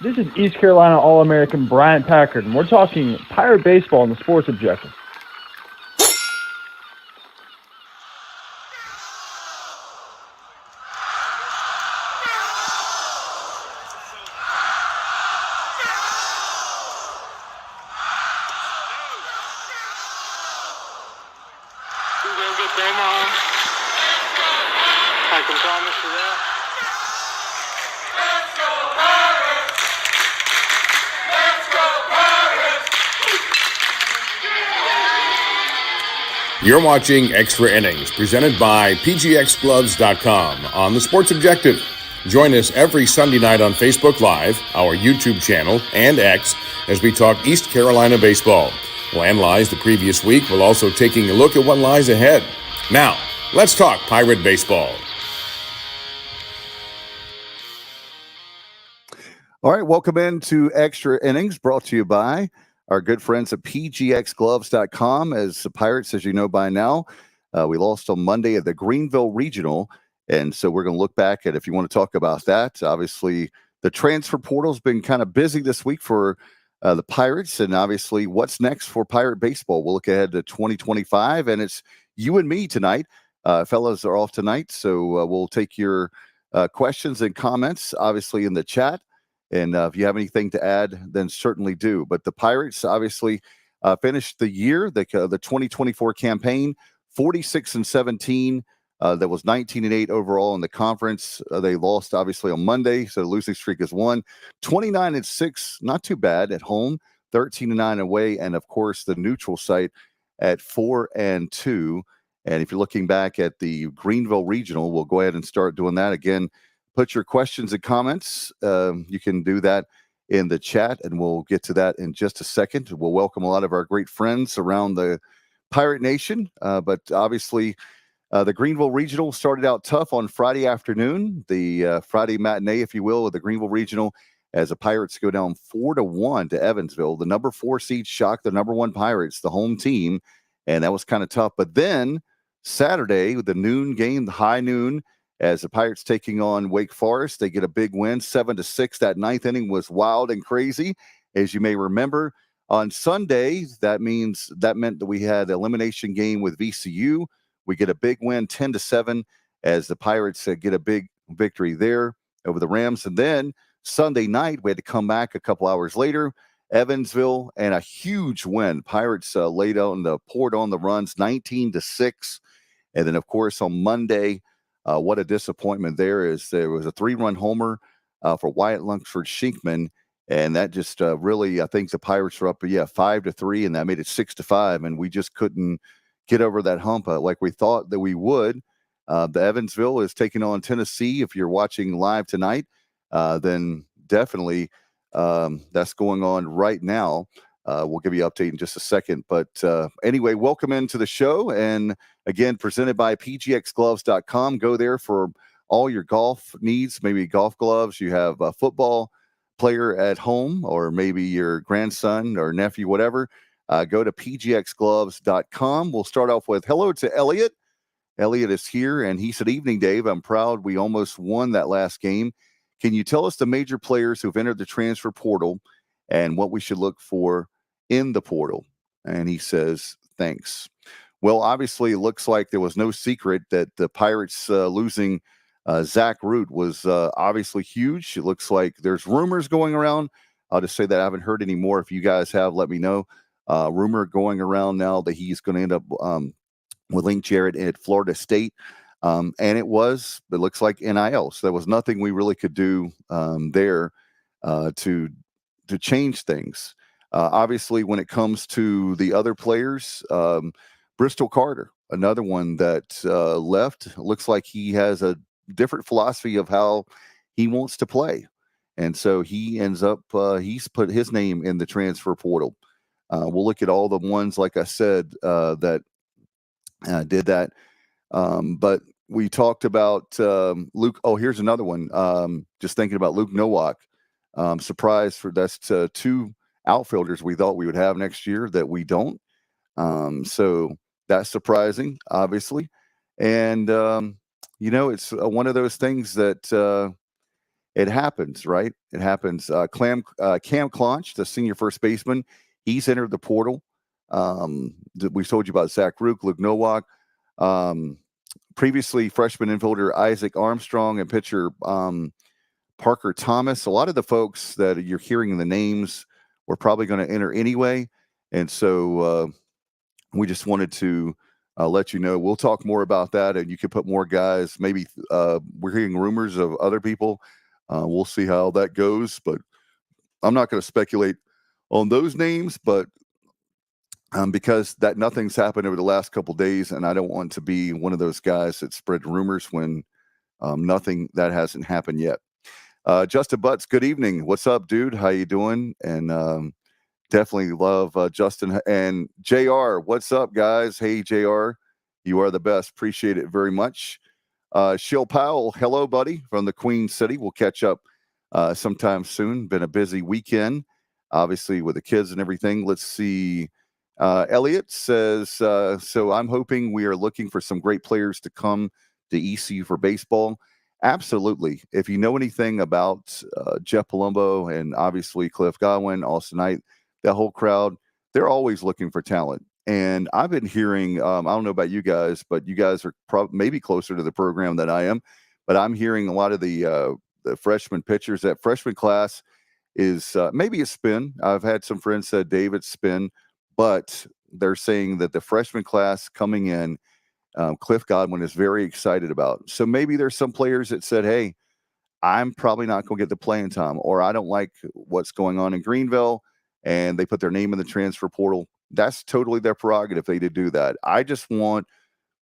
This is East Carolina All-American Bryant Packard, and we're talking Pirate Baseball and the Sports Objective. You're watching Extra Innings, presented by PGXGloves.com on the Sports Objective. Join us every Sunday night on Facebook Live, our YouTube channel, and X as we talk East Carolina baseball. We'll analyze the previous week while also taking a look at what lies ahead. Now, let's talk Pirate baseball. All right, welcome into Extra Innings, brought to you by our good friends at PGXGloves.com. As the Pirates, as you know by now, we lost on Monday at the Greenville Regional, and so we're going to look back at, if you want to talk about that. Obviously, the transfer portal has been kind of busy this week for the Pirates, and obviously what's next for Pirate baseball. We'll look ahead to 2025, and it's you and me tonight. Fellas are off tonight, so we'll take your questions and comments, obviously, in the chat. And if you have anything to add, then certainly do. But the Pirates obviously finished the year, the 2024 campaign, 46-17. That was 19-8 overall in the conference. They lost, obviously, on Monday, so the losing streak is 1. 29-6, not too bad at home, 13-9 away, and, of course, the neutral site at 4-2. And if you're looking back at the Greenville Regional, we'll go ahead and start doing that again. Put your questions and comments. You can do that in the chat, and we'll get to that in just a second. We'll welcome a lot of our great friends around the Pirate Nation. But obviously, the Greenville Regional started out tough on Friday afternoon, the Friday matinee, if you will, of the Greenville Regional, as the Pirates go down 4-1 to Evansville. The number 4 seed shocked the number 1 Pirates, the home team, and that was kind of tough. But then Saturday, with the noon game, the high noon, as the Pirates taking on Wake Forest, they get a big win, 7-6. That ninth inning was wild and crazy, as you may remember. On Sunday, that meant that we had an elimination game with VCU. We get a big win, 10-7, as the Pirates get a big victory there over the Rams. And then Sunday night, we had to come back a couple hours later, Evansville, and a huge win. Pirates poured on the runs, 19-6. And then, of course, on Monday, what a disappointment there was a 3-run homer for Wyatt Lunsford-Shinkman, and that just really, I think the Pirates were up, 5-3, and that made it 6-5, and we just couldn't get over that hump like we thought that we would. The Evansville is taking on Tennessee. If you're watching live tonight, then definitely that's going on right now. We'll give you an update in just a second. But anyway, welcome into the show. And again, presented by PGXGloves.com. Go there for all your golf needs, maybe golf gloves. You have a football player at home, or maybe your grandson or nephew, whatever. Go to PGXGloves.com. We'll start off with hello to Elliot. Elliot is here, and he said, "Evening, Dave. I'm proud we almost won that last game. Can you tell us the major players who've entered the transfer portal and what we should look for in the portal?" And he says, "Thanks." Well, obviously, it looks like there was no secret that the Pirates losing Zach Root was obviously huge. It looks like there's rumors going around. I'll just say that I haven't heard any more. If you guys have, let me know. Rumor going around now that he's going to end up with Link Jarrett at Florida State. And it looks like NIL. So there was nothing we really could do there to change things. Obviously, when it comes to the other players, Bristol Carter, another one that left, looks like he has a different philosophy of how he wants to play. And so he ends up, he's put his name in the transfer portal. We'll look at all the ones, like I said, that did that. But we talked about Luke. Oh, here's another one. Just thinking about Luke Nowak. Surprised for that's 2 outfielders we thought we would have next year that we don't. So that's surprising, obviously. And, it's one of those things that it happens, right? It happens. Cam Clonch, the senior first baseman, he's entered the portal. We told you about Zach Rook, Luke Nowak. Previously, freshman infielder Isaac Armstrong and pitcher Parker Thomas. A lot of the folks that you're hearing the names were probably going to enter anyway. And so we just wanted to let you know. We'll talk more about that, and you can put more guys. Maybe we're hearing rumors of other people. We'll see how that goes, but I'm not going to speculate on those names, but because that nothing's happened over the last couple of days, and I don't want to be one of those guys that spread rumors when nothing that hasn't happened yet. Justin Butts, good evening. What's up, dude? How you doing? And definitely love Justin and JR. What's up, guys? Hey, JR, you are the best. Appreciate it very much. Shill Powell, hello, buddy, from the Queen City. We'll catch up sometime soon. Been a busy weekend, obviously, with the kids and everything. Let's see. Elliot says, so I'm hoping we are looking for some great players to come to ECU for baseball. Absolutely. If you know anything about Jeff Palumbo and obviously Cliff Godwin, Austin Knight, that whole crowd, they're always looking for talent. And I've been hearing, I don't know about you guys, but you guys are maybe closer to the program than I am. But I'm hearing a lot of the freshman pitchers. That freshman class is maybe a spin. I've had some friends said David's spin, but they're saying that the freshman class coming in, Cliff Godwin is very excited about. So maybe there's some players that said, hey, I'm probably not going to get the playing time, or I don't like what's going on in Greenville, and they put their name in the transfer portal. That's totally their prerogative if they did do that. I just want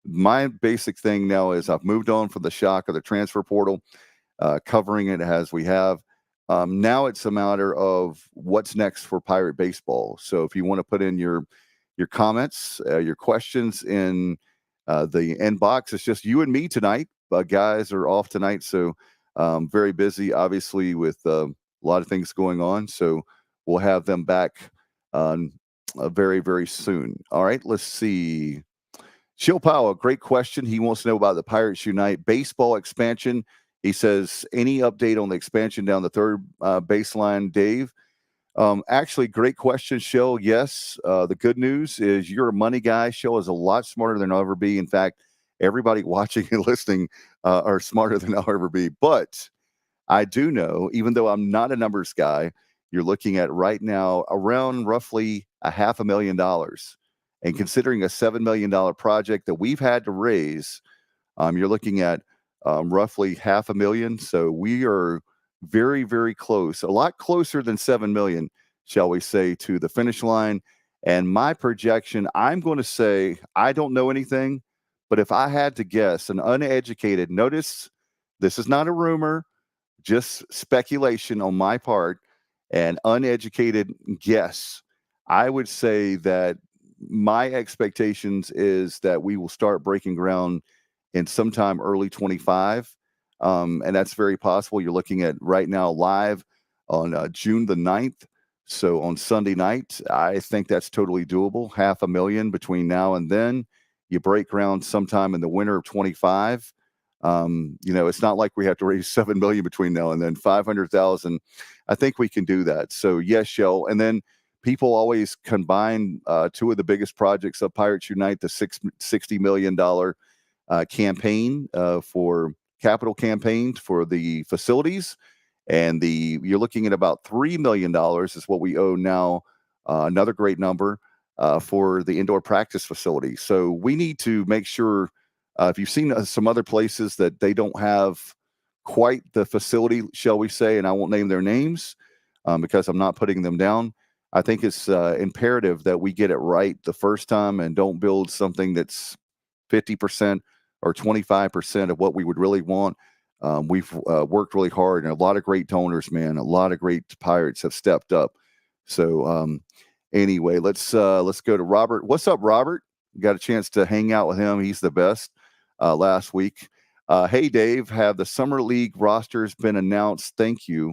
my basic thing now is I've moved on from the shock of the transfer portal, covering it as we have. Now it's a matter of what's next for Pirate Baseball. So if you want to put in your comments, your questions in the inbox, it's just you and me tonight. Guys are off tonight, so very busy, obviously, with a lot of things going on. So we'll have them back very, very soon. All right, let's see. Shill Powell, great question. He wants to know about the Pirates Unite baseball expansion. He says, any update on the expansion down the third baseline, Dave? Actually, great question, Shill. Yes. The good news is you're a money guy. Shill is a lot smarter than I'll ever be. In fact, everybody watching and listening are smarter than I'll ever be. But I do know, even though I'm not a numbers guy, you're looking at right now around roughly $500,000. And considering a $7 million project that we've had to raise, you're looking at roughly $500,000. So we are very, very close, a lot closer than 7 million, shall we say, to the finish line. And my projection, I'm going to say, I don't know anything, but if I had to guess, an uneducated, notice this is not a rumor, just speculation on my part, an uneducated guess, I would say that my expectations is that we will start breaking ground in sometime early 25. And that's very possible. You're looking at right now live on June the 9th. So on Sunday night, I think that's totally doable. $500,000 between now and then. You break ground sometime in the winter of 25. It's not like we have to raise $7 million between now and then. 500,000. I think we can do that. So yes, Shell. And then people always combine two of the biggest projects of Pirates Unite, the $60 million campaign for capital campaign for the facilities, and you're looking at about $3 million is what we owe now. Another great number for the indoor practice facility. So we need to make sure if you've seen some other places that they don't have quite the facility, shall we say, and I won't name their names because I'm not putting them down. I think it's imperative that we get it right the first time and don't build something that's 50% or 25% of what we would really want. We've worked really hard, and a lot of great donors, man. A lot of great Pirates have stepped up. So anyway, let's go to Robert. What's up, Robert? Got a chance to hang out with him. He's the best last week. Hey, Dave, have the Summer League rosters been announced? Thank you.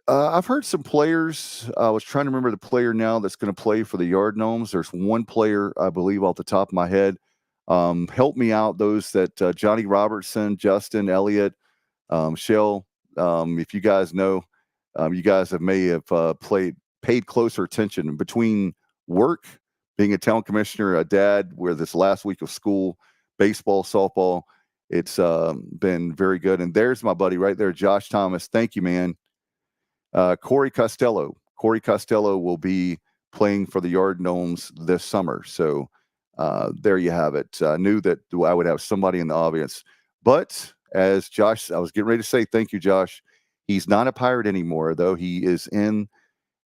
I've heard some players. I was trying to remember the player now that's going to play for the Yard Gnomes. There's one player, I believe, off the top of my head. Help me out, those that Johnny Robertson, Justin, Elliott, Shell, If you guys know, you guys may have paid closer attention between work, being a town commissioner, a dad, where this last week of school, baseball, softball, it's been very good. And there's my buddy right there, Josh Thomas. Thank you, man. Corey Costello. Corey Costello will be playing for the Yard Gnomes this summer. So there you have it. I knew that I would have somebody in the audience. But as Josh, I was getting ready to say, thank you, Josh. He's not a Pirate anymore, though. He is in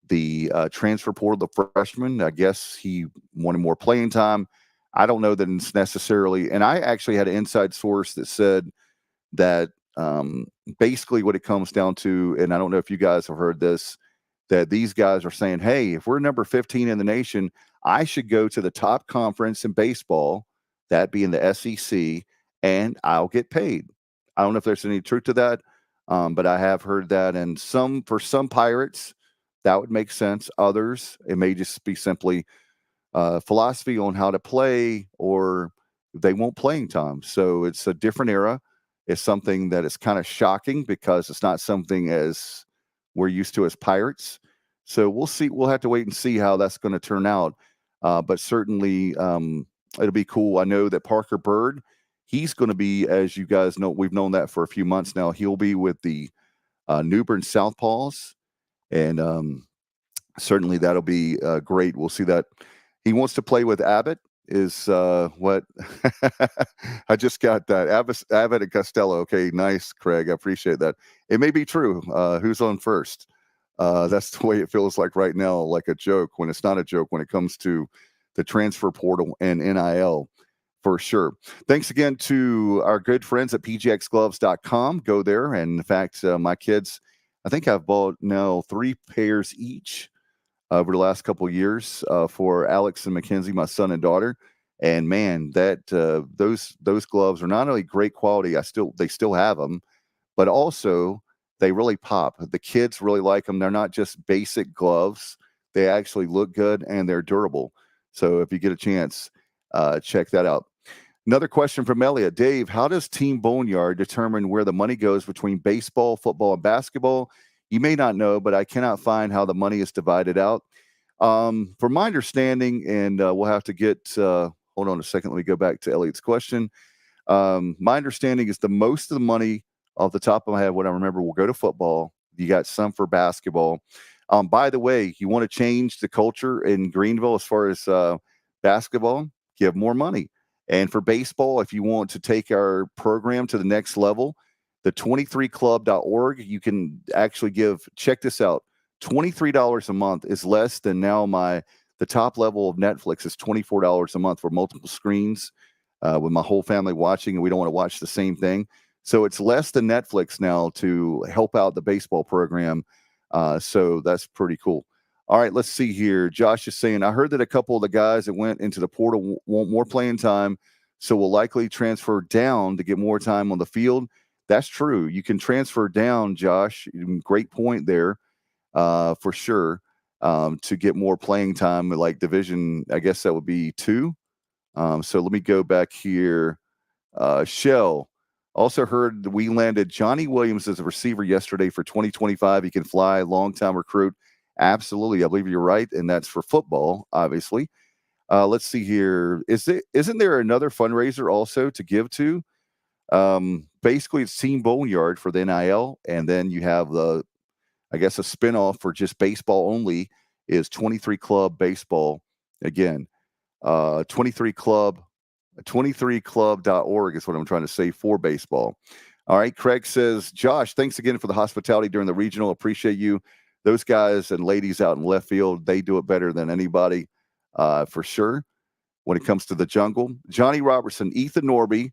the transfer portal, the freshman. I guess he wanted more playing time. I don't know that it's necessarily. And I actually had an inside source that said that basically what it comes down to, and I don't know if you guys have heard this, that these guys are saying, hey, if we're number 15 in the nation, I should go to the top conference in baseball, that being the SEC, and I'll get paid. I don't know if there's any truth to that, but I have heard that. And for some Pirates, that would make sense. Others, it may just be simply philosophy on how to play, or they won't playing time. So it's a different era. It's something that is kind of shocking because it's not something as we're used to as Pirates. So we'll see. We'll have to wait and see how that's going to turn out. But certainly it'll be cool. I know that Parker Bird, he's going to be, as you guys know, we've known that for a few months now. He'll be with the New Bern Southpaws. And certainly that'll be great. We'll see that. He wants to play with Abbott is what I just got that. Abbott and Costello. Okay, nice, Craig. I appreciate that. It may be true. Who's on first? That's the way it feels like right now, like a joke when it's not a joke when it comes to the transfer portal and NIL. For sure. Thanks again to our good friends at pgxgloves.com. Go there. And in fact, my kids, I think I've bought now 3 pairs each over the last couple of years for Alex and Mackenzie, my son and daughter. And man, that those gloves are not only great quality, they still have them, but also they really pop. The kids really like them. They're not just basic gloves. They actually look good and they're durable. So if you get a chance, check that out. Another question from Elliot. Dave, how does Team Boneyard determine where the money goes between baseball, football, and basketball? You may not know, but I cannot find how the money is divided out. From my understanding, and we'll have to get, hold on a second, let me go back to Elliot's question. My understanding is the most of the money off the top of my head, what I remember, will go to football. You got some for basketball. By the way, you want to change the culture in Greenville as far as basketball, give more money. And for baseball, if you want to take our program to the next level, the 23club.org, you can actually check this out, $23 a month is less than now the top level of Netflix is $24 a month for multiple screens with my whole family watching, and we don't want to watch the same thing. So it's less than Netflix now to help out the baseball program. So that's pretty cool. All right, let's see here. Josh is saying, I heard that a couple of the guys that went into the portal want more playing time, so will likely transfer down to get more time on the field. That's true. You can transfer down, Josh. Great point there, for sure, to get more playing time, like division, I guess that would be 2. So let me go back here. Shell. Also heard that we landed Johnny Williams as a receiver yesterday for 2025. He can fly, long-time recruit. Absolutely. I believe you're right. And that's for football, obviously. Let's see here. Isn't there another fundraiser also to give to? Basically, it's Team Boneyard for the NIL. And then you have a spinoff for just baseball only is 23 Club Baseball. Again, 23club.org is what I'm trying to say for baseball. All right. Craig says, Josh, thanks again for the hospitality during the regional. Appreciate you. Those guys and ladies out in left field, they do it better than anybody, for sure, when it comes to the jungle. Johnny Robertson, Ethan Norby,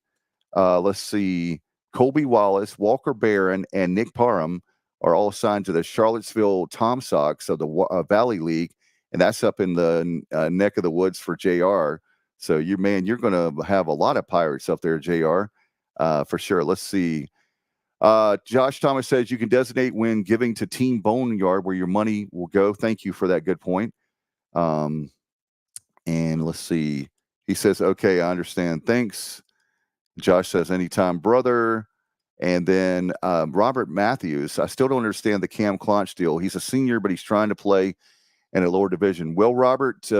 let's see, Colby Wallace, Walker Barron, and Nick Parham are all assigned to the Charlottesville Tom Sox of the Valley League, and that's up in the neck of the woods for JR. So you're going to have a lot of Pirates up there, JR, for sure. Let's see. Josh Thomas says you can designate when giving to Team Boneyard where your money will go. Thank you for that good point. And let's see. He says, okay, I understand. Thanks. Josh says, anytime, brother. And then Robert Matthews, I still don't understand the Cam Clonch deal. He's a senior, but he's trying to play in a lower division. Well, Robert,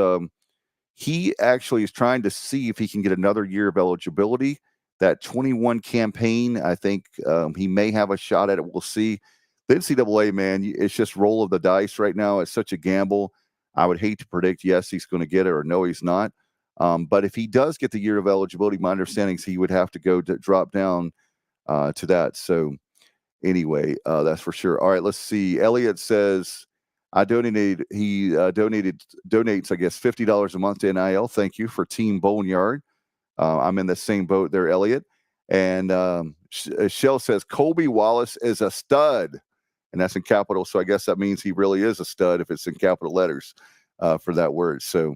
he actually is trying to see if he can get another year of eligibility. That 21 campaign, I think he may have a shot at it. We'll see. The NCAA, man, it's just roll of the dice right now. It's such a gamble. I would hate to predict, yes, he's going to get it, or no, he's not. But if he does get the year of eligibility, my understanding is he would have to go to drop down to that. So anyway, that's for sure. All right, let's see. Elliot says, I donated, he donates, I guess, $50 a month to NIL. Thank you for Team Boneyard. I'm in the same boat there, Elliot. And Shell says, Colby Wallace is a stud. And that's in capital. So I guess that means he really is a stud if it's in capital letters for that word. So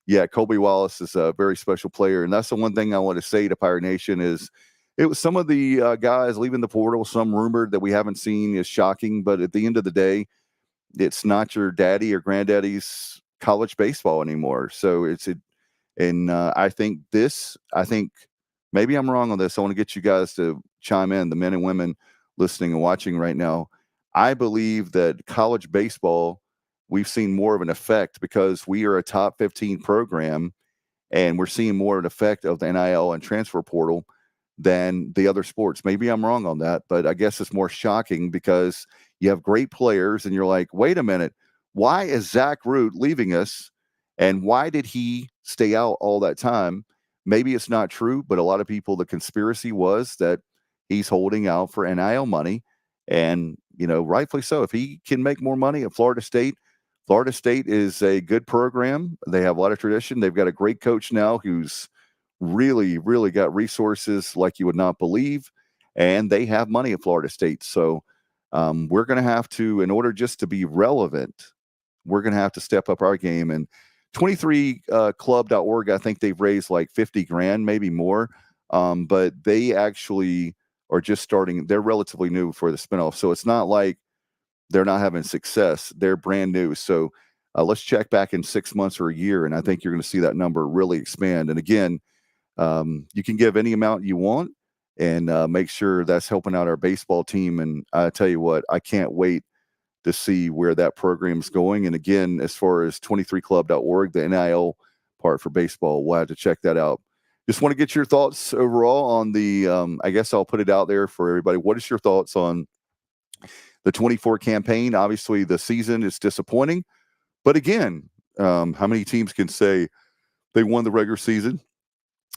yeah, Colby Wallace is a very special player. And that's the one thing I want to say to Pirate Nation is it was some of the guys leaving the portal, some rumored that we haven't seen is shocking. But at the end of the day, it's not your daddy or granddaddy's college baseball anymore. So I think maybe I'm wrong on this. I want to get you guys to chime in, the men and women listening and watching right now. I believe that college baseball, we've seen more of an effect because we are a top 15 program and we're seeing more of an effect of the NIL and transfer portal than the other sports. Maybe I'm wrong on that, but I guess it's more shocking because you have great players and you're like, wait a minute, why is Zach Root leaving us? And why did he stay out all that time? Maybe it's not true, but a lot of people, the conspiracy was that he's holding out for NIL money. And, rightfully so. If he can make more money at Florida State is a good program. They have a lot of tradition. They've got a great coach now who's really, really got resources like you would not believe. And they have money at Florida State. So we're going to have to, in order just to be relevant, we're going to have to step up our game. And 23club.org, I think they've raised like 50 grand, maybe more. But they actually are just starting. They're relatively new for the spinoff. So it's not like they're not having success. They're brand new. So let's check back in 6 months or a year. And I think you're going to see that number really expand. And again, you can give any amount you want and make sure that's helping out our baseball team. And I tell you what, I can't wait to see where that program is going. And again, as far as 23club.org, the NIL part for baseball, we'll have to check that out. Just want to get your thoughts overall on the, I guess I'll put it out there for everybody. What is your thoughts on the 24 campaign? Obviously, the season is disappointing. But again, how many teams can say they won the regular season?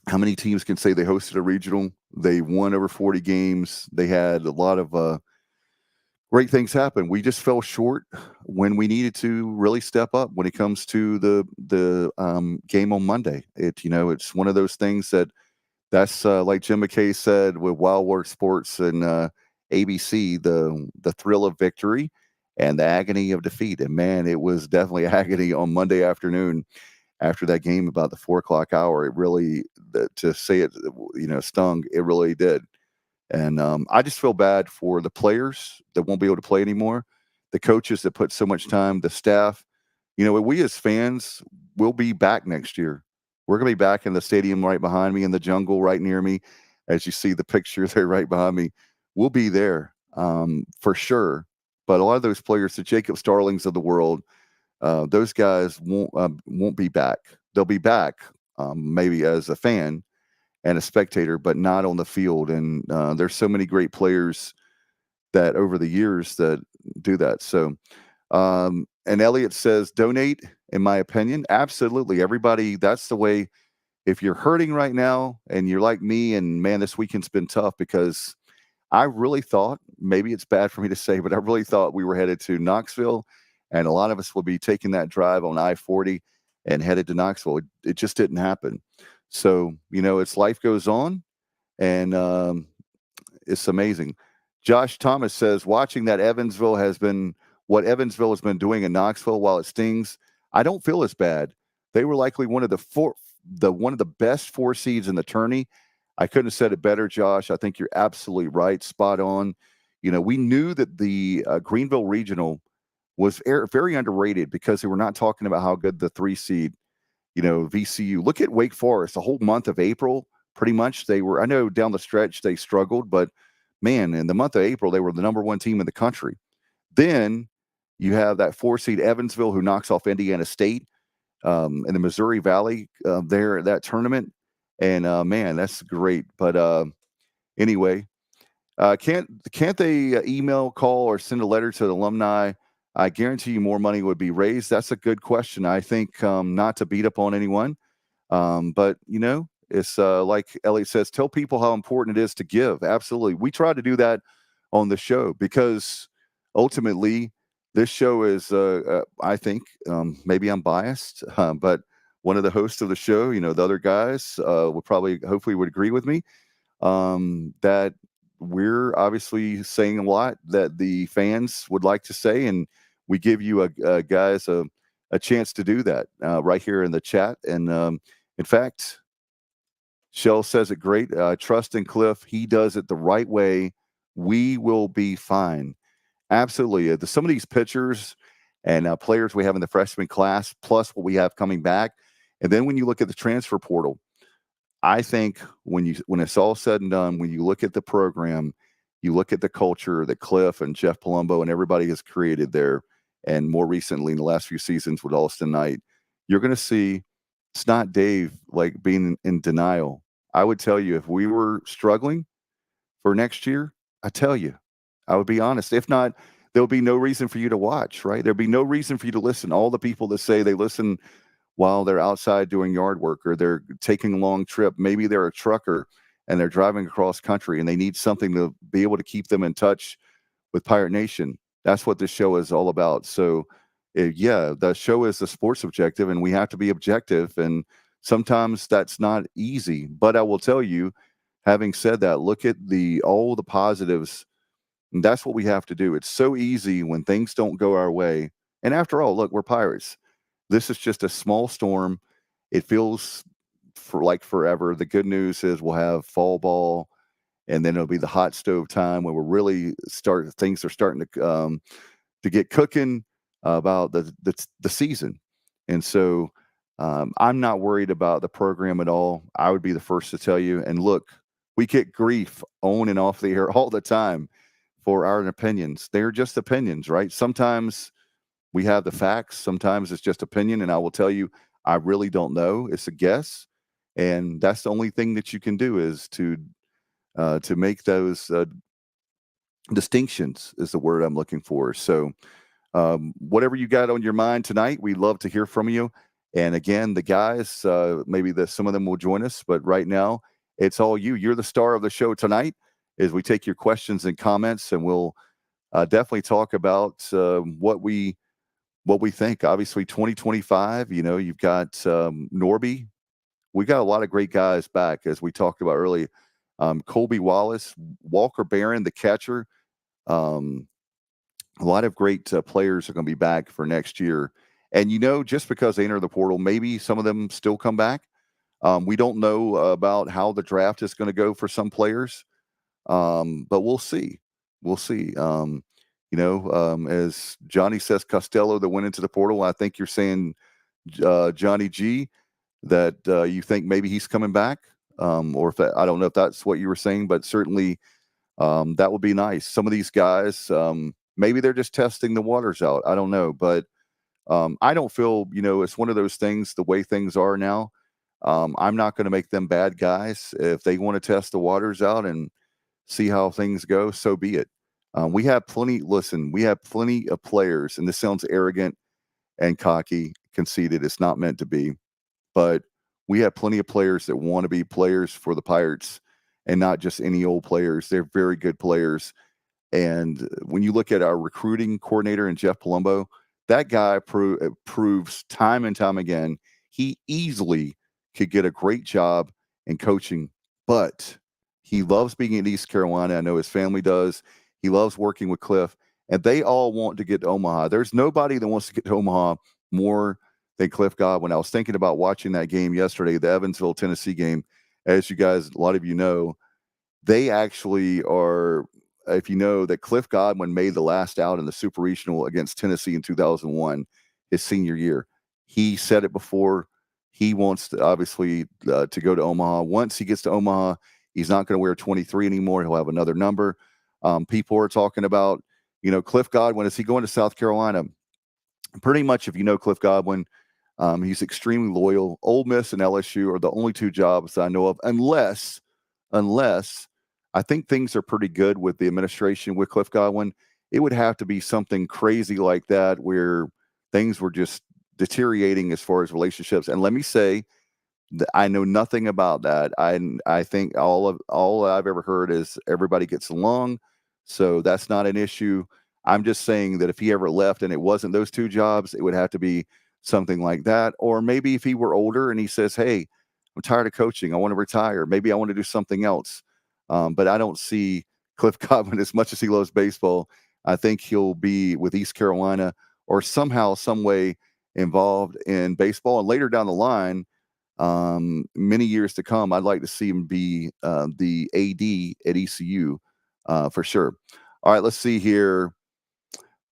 How many teams can say they hosted a regional? They won over 40 games. They had a lot of great things happen. We just fell short when we needed to really step up when it comes to the game on Monday. It's one of those things that's like Jim McKay said with Wild World Sports and ABC, the thrill of victory and the agony of defeat. And man, it was definitely agony on Monday afternoon after that game about the 4:00 hour. It really, to say it, stung. It really did. And I just feel bad for the players that won't be able to play anymore, the coaches that put so much time, the staff. We as fans will be back next year. We're going to be back in the stadium right behind me, in the jungle right near me. As you see the picture there right behind me, we'll be there for sure. But a lot of those players, the Jacob Starlings of the world, those guys won't be back. They'll be back maybe as a fan and a spectator, but not on the field. And there's so many great players that over the years that do that. So, and Elliot says, donate, in my opinion. Absolutely. Everybody, that's the way. If you're hurting right now and you're like me, and man, this weekend's been tough because I really thought, maybe it's bad for me to say, but I really thought we were headed to Knoxville and a lot of us will be taking that drive on I-40 and headed to Knoxville. It just didn't happen. So, it's life goes on, and it's amazing. Josh Thomas says, watching that what Evansville has been doing in Knoxville while it stings, I don't feel as bad. They were likely one of the best 4 seeds in the tourney. I couldn't have said it better, Josh. I think you're absolutely right. Spot on. We knew that the Greenville Regional was very underrated because they were not talking about how good the 3 seed, VCU. Look at Wake Forest. The whole month of April, pretty much I know down the stretch they struggled, but man, in the month of April, they were the number 1 team in the country. Then you have that 4-seed Evansville who knocks off Indiana State in the Missouri Valley there at that tournament. And man, that's great. But anyway, can't they email, call, or send a letter to the alumni? I guarantee you more money would be raised. That's a good question. I think not to beat up on anyone, but it's like Elliot says, tell people how important it is to give. Absolutely, we try to do that on the show because ultimately this show is, I think, maybe I'm biased, but one of the hosts of the show, the other guys would hopefully would agree with me that we're obviously saying a lot that the fans would like to say, and we give you guys a chance to do that right here in the chat. And in fact, Shell says it great. Trust in Cliff. He does it the right way. We will be fine. Absolutely. Some of these pitchers and players we have in the freshman class, plus what we have coming back. And then when you look at the transfer portal, I think when it's all said and done, when you look at the program, you look at the culture that Cliff and Jeff Palumbo and everybody has created there, and more recently in the last few seasons with Alston Knight, you're going to see it's not Dave like being in denial. I would tell you if we were struggling for next year, I tell you, I would be honest. If not, there'll be no reason for you to watch, right? There'll be no reason for you to listen. All the people that say they listen while they're outside doing yard work or they're taking a long trip, maybe they're a trucker and they're driving across country and they need something to be able to keep them in touch with Pirate Nation. That's what this show is all about. So, yeah, the show is the sports objective, and we have to be objective. And sometimes that's not easy. But I will tell you, having said that, look at all the positives. And that's what we have to do. It's so easy when things don't go our way. And after all, look, we're Pirates. This is just a small storm. It feels like forever. The good news is we'll have fall ball, and then it'll be the hot stove time when we're really things are starting to get cooking about the season. And so I'm not worried about the program at all. I would be the first to tell you. And look, we get grief on and off the air all the time for our opinions. They're just opinions, right? Sometimes we have the facts. Sometimes it's just opinion. And I will tell you, I really don't know. It's a guess. And that's the only thing that you can do is to make those distinctions is the word I'm looking for. So whatever you got on your mind tonight, we'd love to hear from you. And again, the guys, maybe some of them will join us, but right now it's all you. You're the star of the show tonight as we take your questions and comments, and we'll definitely talk about what we think. Obviously 2025, you've got Norby. We got a lot of great guys back, as we talked about earlier. Colby Wallace, Walker Barron, the catcher. A lot of great players are going to be back for next year. And, just because they enter the portal, maybe some of them still come back. We don't know about how the draft is going to go for some players, but we'll see. We'll see. As Johnny says, Costello that went into the portal, I think you're saying Johnny G, that you think maybe he's coming back, or if I don't know if that's what you were saying, but certainly that would be nice. Some of these guys, maybe they're just testing the waters out. I don't know, but I don't feel, it's one of those things, the way things are now. I'm not going to make them bad guys. If they want to test the waters out and see how things go, so be it. We have plenty of players, and this sounds arrogant and cocky, conceited. It's not meant to be, but we have plenty of players that want to be players for the Pirates and not just any old players. They're very good players. And when you look at our recruiting coordinator and Jeff Palumbo, that guy proves time and time again, he easily could get a great job in coaching, but he loves being in East Carolina. I know his family does. He loves working with Cliff, and they all want to get to Omaha. There's nobody that wants to get to Omaha more than Cliff Godwin. I was thinking about watching that game yesterday, the Evansville, Tennessee game. As you guys, a lot of you know, they actually are, if you know, that Cliff Godwin made the last out in the Super Regional against Tennessee in 2001, his senior year. He said it before. He wants to, obviously, to go to Omaha. Once he gets to Omaha, he's not going to wear 23 anymore. He'll have another number. People are talking about, Cliff Godwin. Is he going to South Carolina? Pretty much, if you know Cliff Godwin, he's extremely loyal. Ole Miss and LSU are the only two jobs that I know of, unless I think things are pretty good with the administration with Cliff Godwin. It would have to be something crazy like that where things were just deteriorating as far as relationships. And let me say that I know nothing about that. I think all I've ever heard is everybody gets along, so that's not an issue. I'm just saying that if he ever left and it wasn't those two jobs, it would have to be something like that. Or maybe if he were older and he says, "Hey, I'm tired of coaching. I want to retire. Maybe I want to do something else." But I don't see Cliff Godwin, as much as he loves baseball, I think he'll be with East Carolina or somehow, some way involved in baseball. And later down the line, many years to come, I'd like to see him be the AD at ECU for sure. All right, let's see here.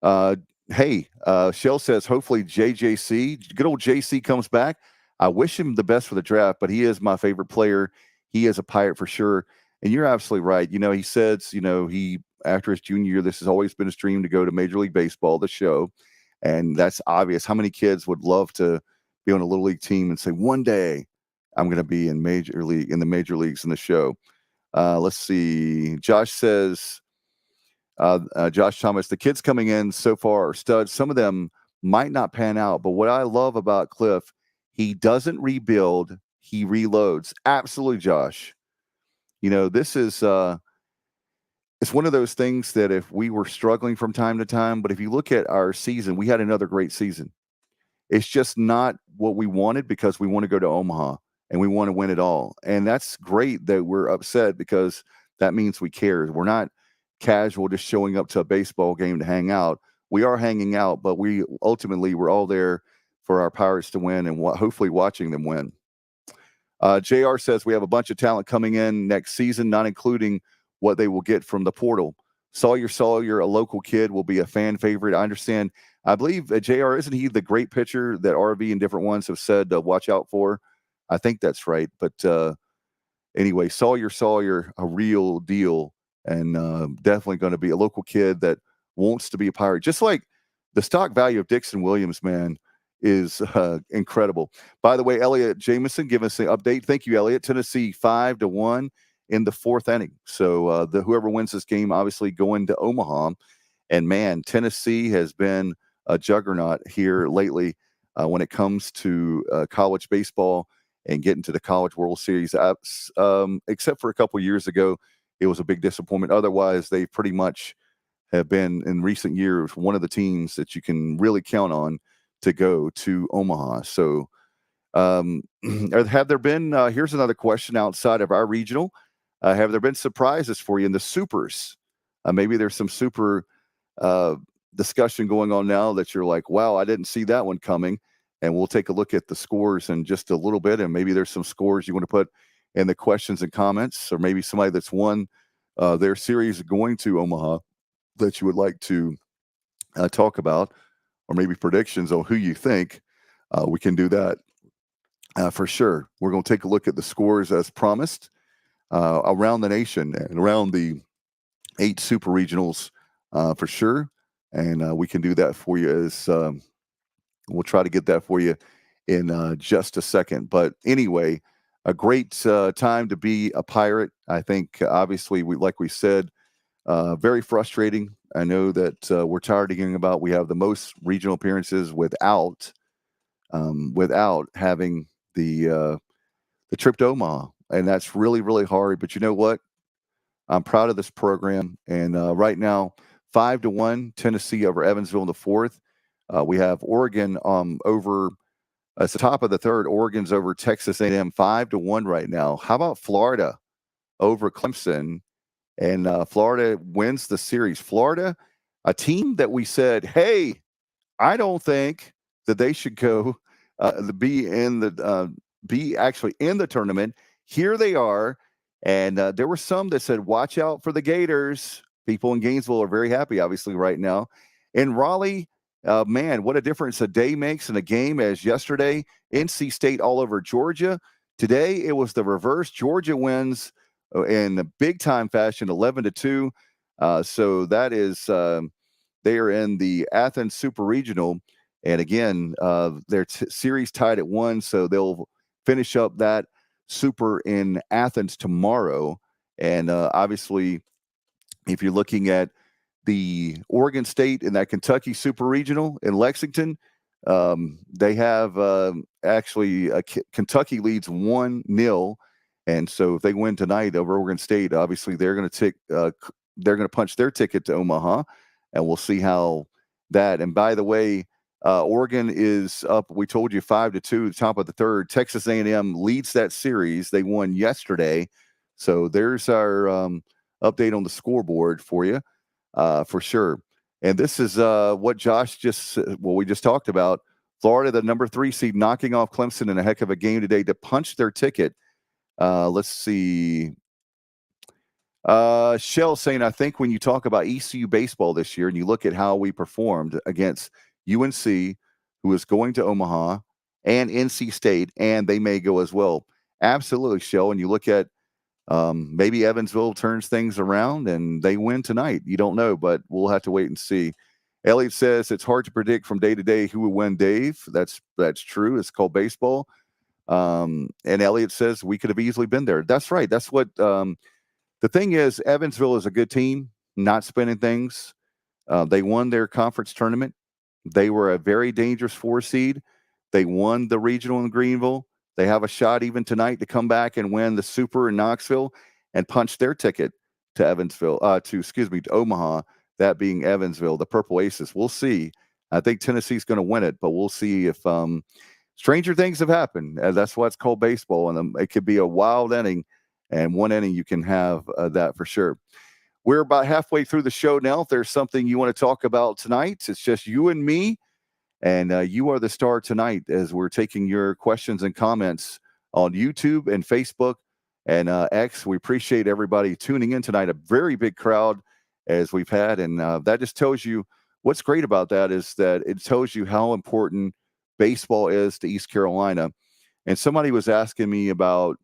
Shell says, hopefully JJC, good old JC comes back. I wish him the best for the draft, but he is my favorite player. He is a Pirate for sure. And you're absolutely right. He says, he, after his junior year, this has always been his dream to go to Major League Baseball, the show. And that's obvious. How many kids would love to be on a little league team and say, one day I'm going to be in the major leagues in the show. Let's see. Josh says, Josh Thomas, the kids coming in so far are studs. Some of them might not pan out, but what I love about Cliff, he doesn't rebuild, he reloads. Absolutely, Josh. This is it's one of those things that if we were struggling from time to time, but if you look at our season, we had another great season. It's just not what we wanted because we want to go to Omaha and we want to win it all. And that's great that we're upset because that means we care. We're not casual just showing up to a baseball game to hang out. We are hanging out, but we're all there for our Pirates to win and hopefully watching them win. JR says we have a bunch of talent coming in next season, not including what they will get from the portal. Sawyer, a local kid, will be a fan favorite. I understand. I believe JR, isn't he the great pitcher that RV and different ones have said to watch out for? I think that's right. But anyway, Sawyer, a real deal, and definitely going to be a local kid that wants to be a Pirate. Just like the stock value of Dixon Williams, man, is incredible. By the way, Elliot Jamison, give us an update. Thank you, Elliot. Tennessee 5-1 in the fourth inning. So whoever wins this game, obviously going to Omaha. And man, Tennessee has been a juggernaut here lately when it comes to college baseball and getting to the College World Series. Except for a couple years ago, it was a big disappointment. Otherwise, they pretty much have been in recent years one of the teams that you can really count on to go to Omaha. So have there been, here's another question outside of our regional, have there been surprises for you in the supers? Maybe there's some super discussion going on now that you're like, wow, I didn't see that one coming. And we'll take a look at the scores in just a little bit. And maybe there's some scores you want to put in the questions and comments, or maybe somebody that's won their series going to Omaha that you would like to talk about, or maybe predictions on who you think. We can do that for sure. We're going to take a look at the scores as promised around the nation and around the 8 super regionals for sure. And we can do that for you as we'll try to get that for you in just a second. But anyway, a great time to be a Pirate. I think, obviously, like we said, very frustrating. I know that we're tired of hearing about we have the most regional appearances without having the trip to Omaha. And that's really, really hard. But you know what? I'm proud of this program. And right now, 5-1 Tennessee over Evansville in the fourth. We have Oregon over. It's the top of the third. Oregon's over Texas A&M 5-1 right now. How about Florida over Clemson? And Florida wins the series. Florida, a team that we said, hey, I don't think that they should go be actually in the tournament. Here they are. And there were some that said, watch out for the Gators. People in Gainesville are very happy, obviously, right now. In Raleigh, man, what a difference a day makes in a game. As yesterday, NC State all over Georgia. Today, it was the reverse. Georgia wins in a big-time fashion, 11-2. So that is they are in the Athens Super Regional, and again, their series tied at 1, so they'll finish up that Super in Athens tomorrow. And obviously, if you're looking at the Oregon State and that Kentucky Super Regional in Lexington, they have actually Kentucky leads 1-0, and so if they win tonight over Oregon State, obviously they're going to punch their ticket to Omaha, and we'll see how that. And by the way, Oregon is up. We told you 5-2, the top of the third. Texas A&M leads that series. They won yesterday, so there's our update on the scoreboard for you, for sure. And this is what we just talked about. Florida, the number 3 seed, knocking off Clemson in a heck of a game today to punch their ticket. Let's see. Shell saying, I think when you talk about ECU baseball this year and you look at how we performed against UNC, who is going to Omaha, and NC State, and they may go as well. Absolutely, Shell. And you look at maybe Evansville turns things around and they win tonight. You don't know, but we'll have to wait and see. Elliot says it's hard to predict from day to day who will win, Dave. That's true. It's called baseball. And Elliot says we could have easily been there. That's right. That's what the thing is. Evansville is a good team, not spinning things. They won their conference tournament. They were a very dangerous 4 seed. They won the regional in Greenville. They have a shot even tonight to come back and win the Super in Knoxville and punch their ticket to to Omaha, that being Evansville, the Purple Aces. We'll see. I think Tennessee's going to win it, but we'll see if stranger things have happened. That's why it's called baseball, and it could be a wild inning, and one inning you can have that for sure. We're about halfway through the show now. If there's something you want to talk about tonight, it's just you and me. And you are the star tonight as we're taking your questions and comments on YouTube and Facebook and X. We appreciate everybody tuning in tonight. A very big crowd as we've had. And that just tells you what's great about that is that it tells you how important baseball is to East Carolina. And somebody was asking me about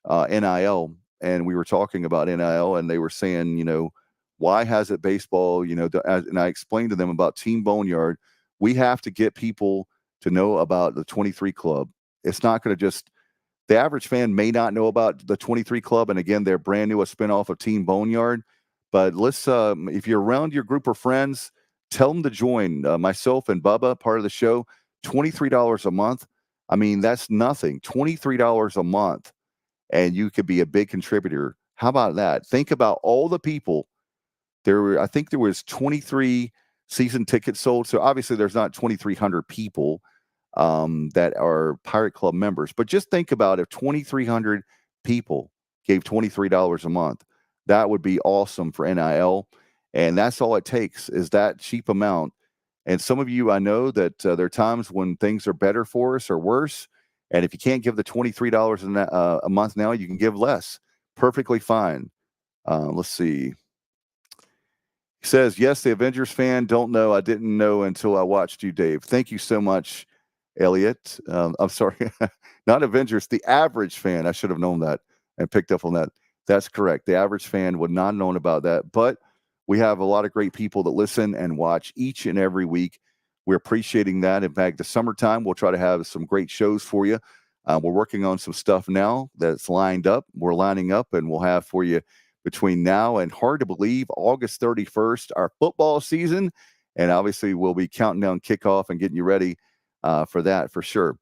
NIL, and we were talking about NIL, and they were saying, why hasn't baseball, and I explained to them about Team Boneyard. We have to get people to know about the 23 Club. It's not going to the average fan may not know about the 23 Club. And again, they're brand new, a spinoff of Team Boneyard. But let's, if you're around your group of friends, tell them to join myself and Bubba, part of the show, $23 a month. I mean, that's nothing. $23 a month. And you could be a big contributor. How about that? Think about all the people. I think there was 23 season tickets sold. So obviously there's not 2,300 people that are Pirate Club members. But just think about if 2,300 people gave $23 a month. That would be awesome for NIL. And that's all it takes is that cheap amount. And some of you, I know that there are times when things are better for us or worse. And if you can't give the $23 a month now, you can give less. Perfectly fine. Let's see. He says, yes, the Avengers fan. Don't know. I didn't know until I watched you, Dave. Thank you so much, Elliot. I'm sorry. Not Avengers, the average fan. I should have known that and picked up on that. That's correct. The average fan would not have known about that. But we have a lot of great people that listen and watch each and every week. We're appreciating that. In fact, the summertime, we'll try to have some great shows for you. We're working on some stuff now that's lined up. We're lining up, and we'll have for you between now and, hard to believe, August 31st, our football season. And obviously, we'll be counting down kickoff and getting you ready for that for sure.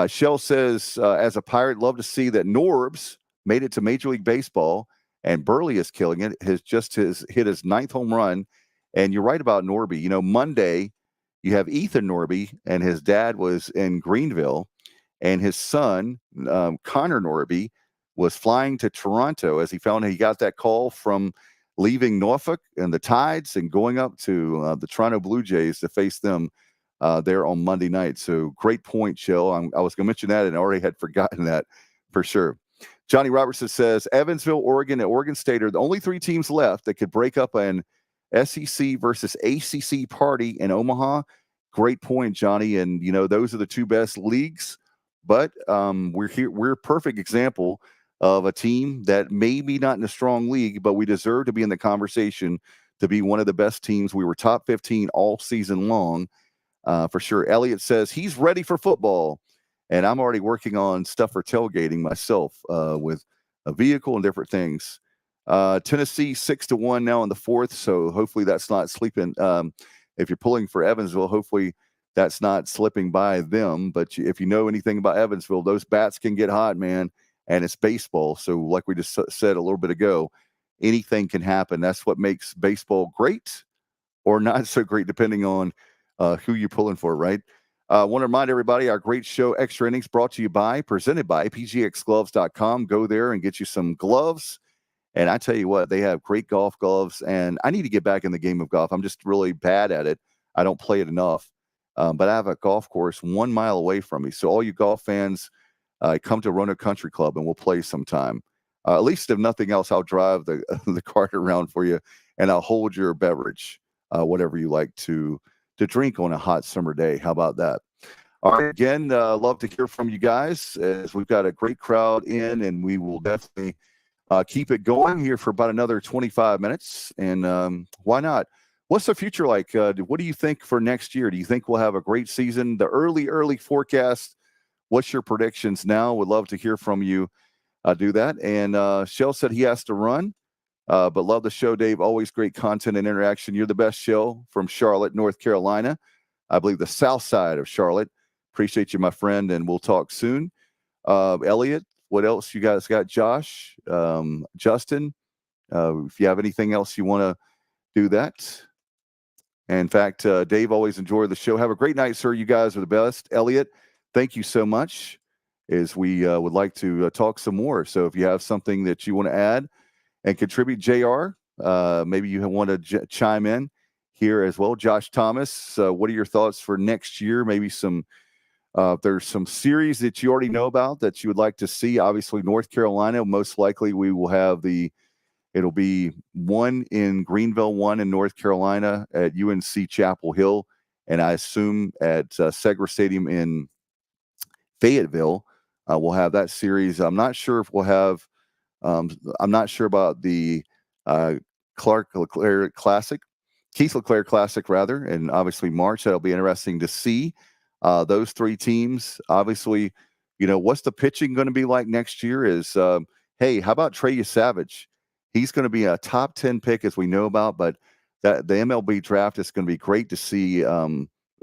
Shell says, as a Pirate, love to see that Norbs made it to Major League Baseball, and Burley is killing it. Hit his 9th home run. And you're right about Norby. Monday, you have Ethan Norby, and his dad was in Greenville, and his son, Connor Norby, was flying to Toronto as he found he got that call from leaving Norfolk and the Tides and going up to the Toronto Blue Jays to face them there on Monday night. So great point, Chill. I was going to mention that and I already had forgotten that for sure. Johnny Robertson says Evansville, Oregon, and Oregon State are the only 3 teams left that could break up an SEC versus ACC party in Omaha. Great point, Johnny. And, those are the 2 best leagues. But we're a perfect example of a team that may be not in a strong league, but we deserve to be in the conversation to be one of the best teams. We were top 15 all season long, for sure. Elliot says he's ready for football, and I'm already working on stuff for tailgating myself with a vehicle and different things. Tennessee 6-1 now in the fourth, so hopefully that's not sleeping. If you're pulling for Evansville, hopefully that's not slipping by them. But if you know anything about Evansville, those bats can get hot, man, and it's baseball. So like we just said a little bit ago, anything can happen. That's what makes baseball great or not so great, depending on who you're pulling for, right? I want to remind everybody our great show, Extra Innings, presented by pgxgloves.com. Go there and get you some gloves. And I tell you what, they have great golf gloves, and I need to get back in the game of golf. I'm just really bad at it. I don't play it enough. But I have a golf course 1 mile away from me. So all you golf fans, come to Roanoke Country Club and we'll play sometime. At least if nothing else, I'll drive the cart around for you, and I'll hold your beverage, whatever you like to drink on a hot summer day. How about that? All right, again, love to hear from you guys, as we've got a great crowd in, and we will definitely keep it going here for about another 25 minutes. And why not? What's the future like? What do you think for next year? Do you think we'll have a great season? The early forecast, what's your predictions now? Would love to hear from you. Do that. And Shell said he has to run, but love the show, Dave. Always great content and interaction. You're the best, Shell, from Charlotte, North Carolina. I believe the south side of Charlotte. Appreciate you, my friend, and we'll talk soon. Elliot, what else you guys got? Josh, Justin, if you have anything else you want to do that. And in fact, Dave, always enjoy the show. Have a great night, sir. You guys are the best. Elliot, thank you so much, as we would like to talk some more. So if you have something that you want to add and contribute, JR, maybe you want to chime in here as well. Josh Thomas, what are your thoughts for next year? Maybe some there's some series that you already know about that you would like to see. Obviously, North Carolina, most likely we will have it'll be one in Greenville, one in North Carolina at UNC Chapel Hill, and I assume at Segra Stadium in Fayetteville, we'll have that series. I'm not sure if we'll have, I'm not sure about the Keith LeClaire Classic, rather, and obviously March. That'll be interesting to see. Those three teams, obviously, what's the pitching going to be like next year is, hey, how about Trey Savage? He's going to be a top 10 pick, as we know about, but the MLB draft is going to be great to see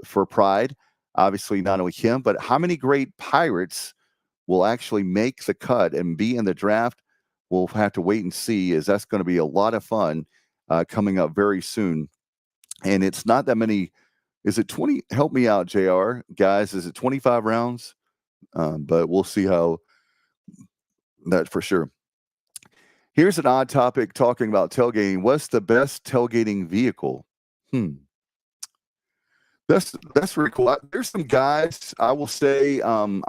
for Pride. Obviously, not only him, but how many great Pirates will actually make the cut and be in the draft? We'll have to wait and see, as that's going to be a lot of fun coming up very soon. And it's not that many. Is it 20? Help me out, JR. Guys, is it 25 rounds? But we'll see how that for sure. Here's an odd topic talking about tailgating. What's the best tailgating vehicle? That's really cool. There's some guys, I will say, I'm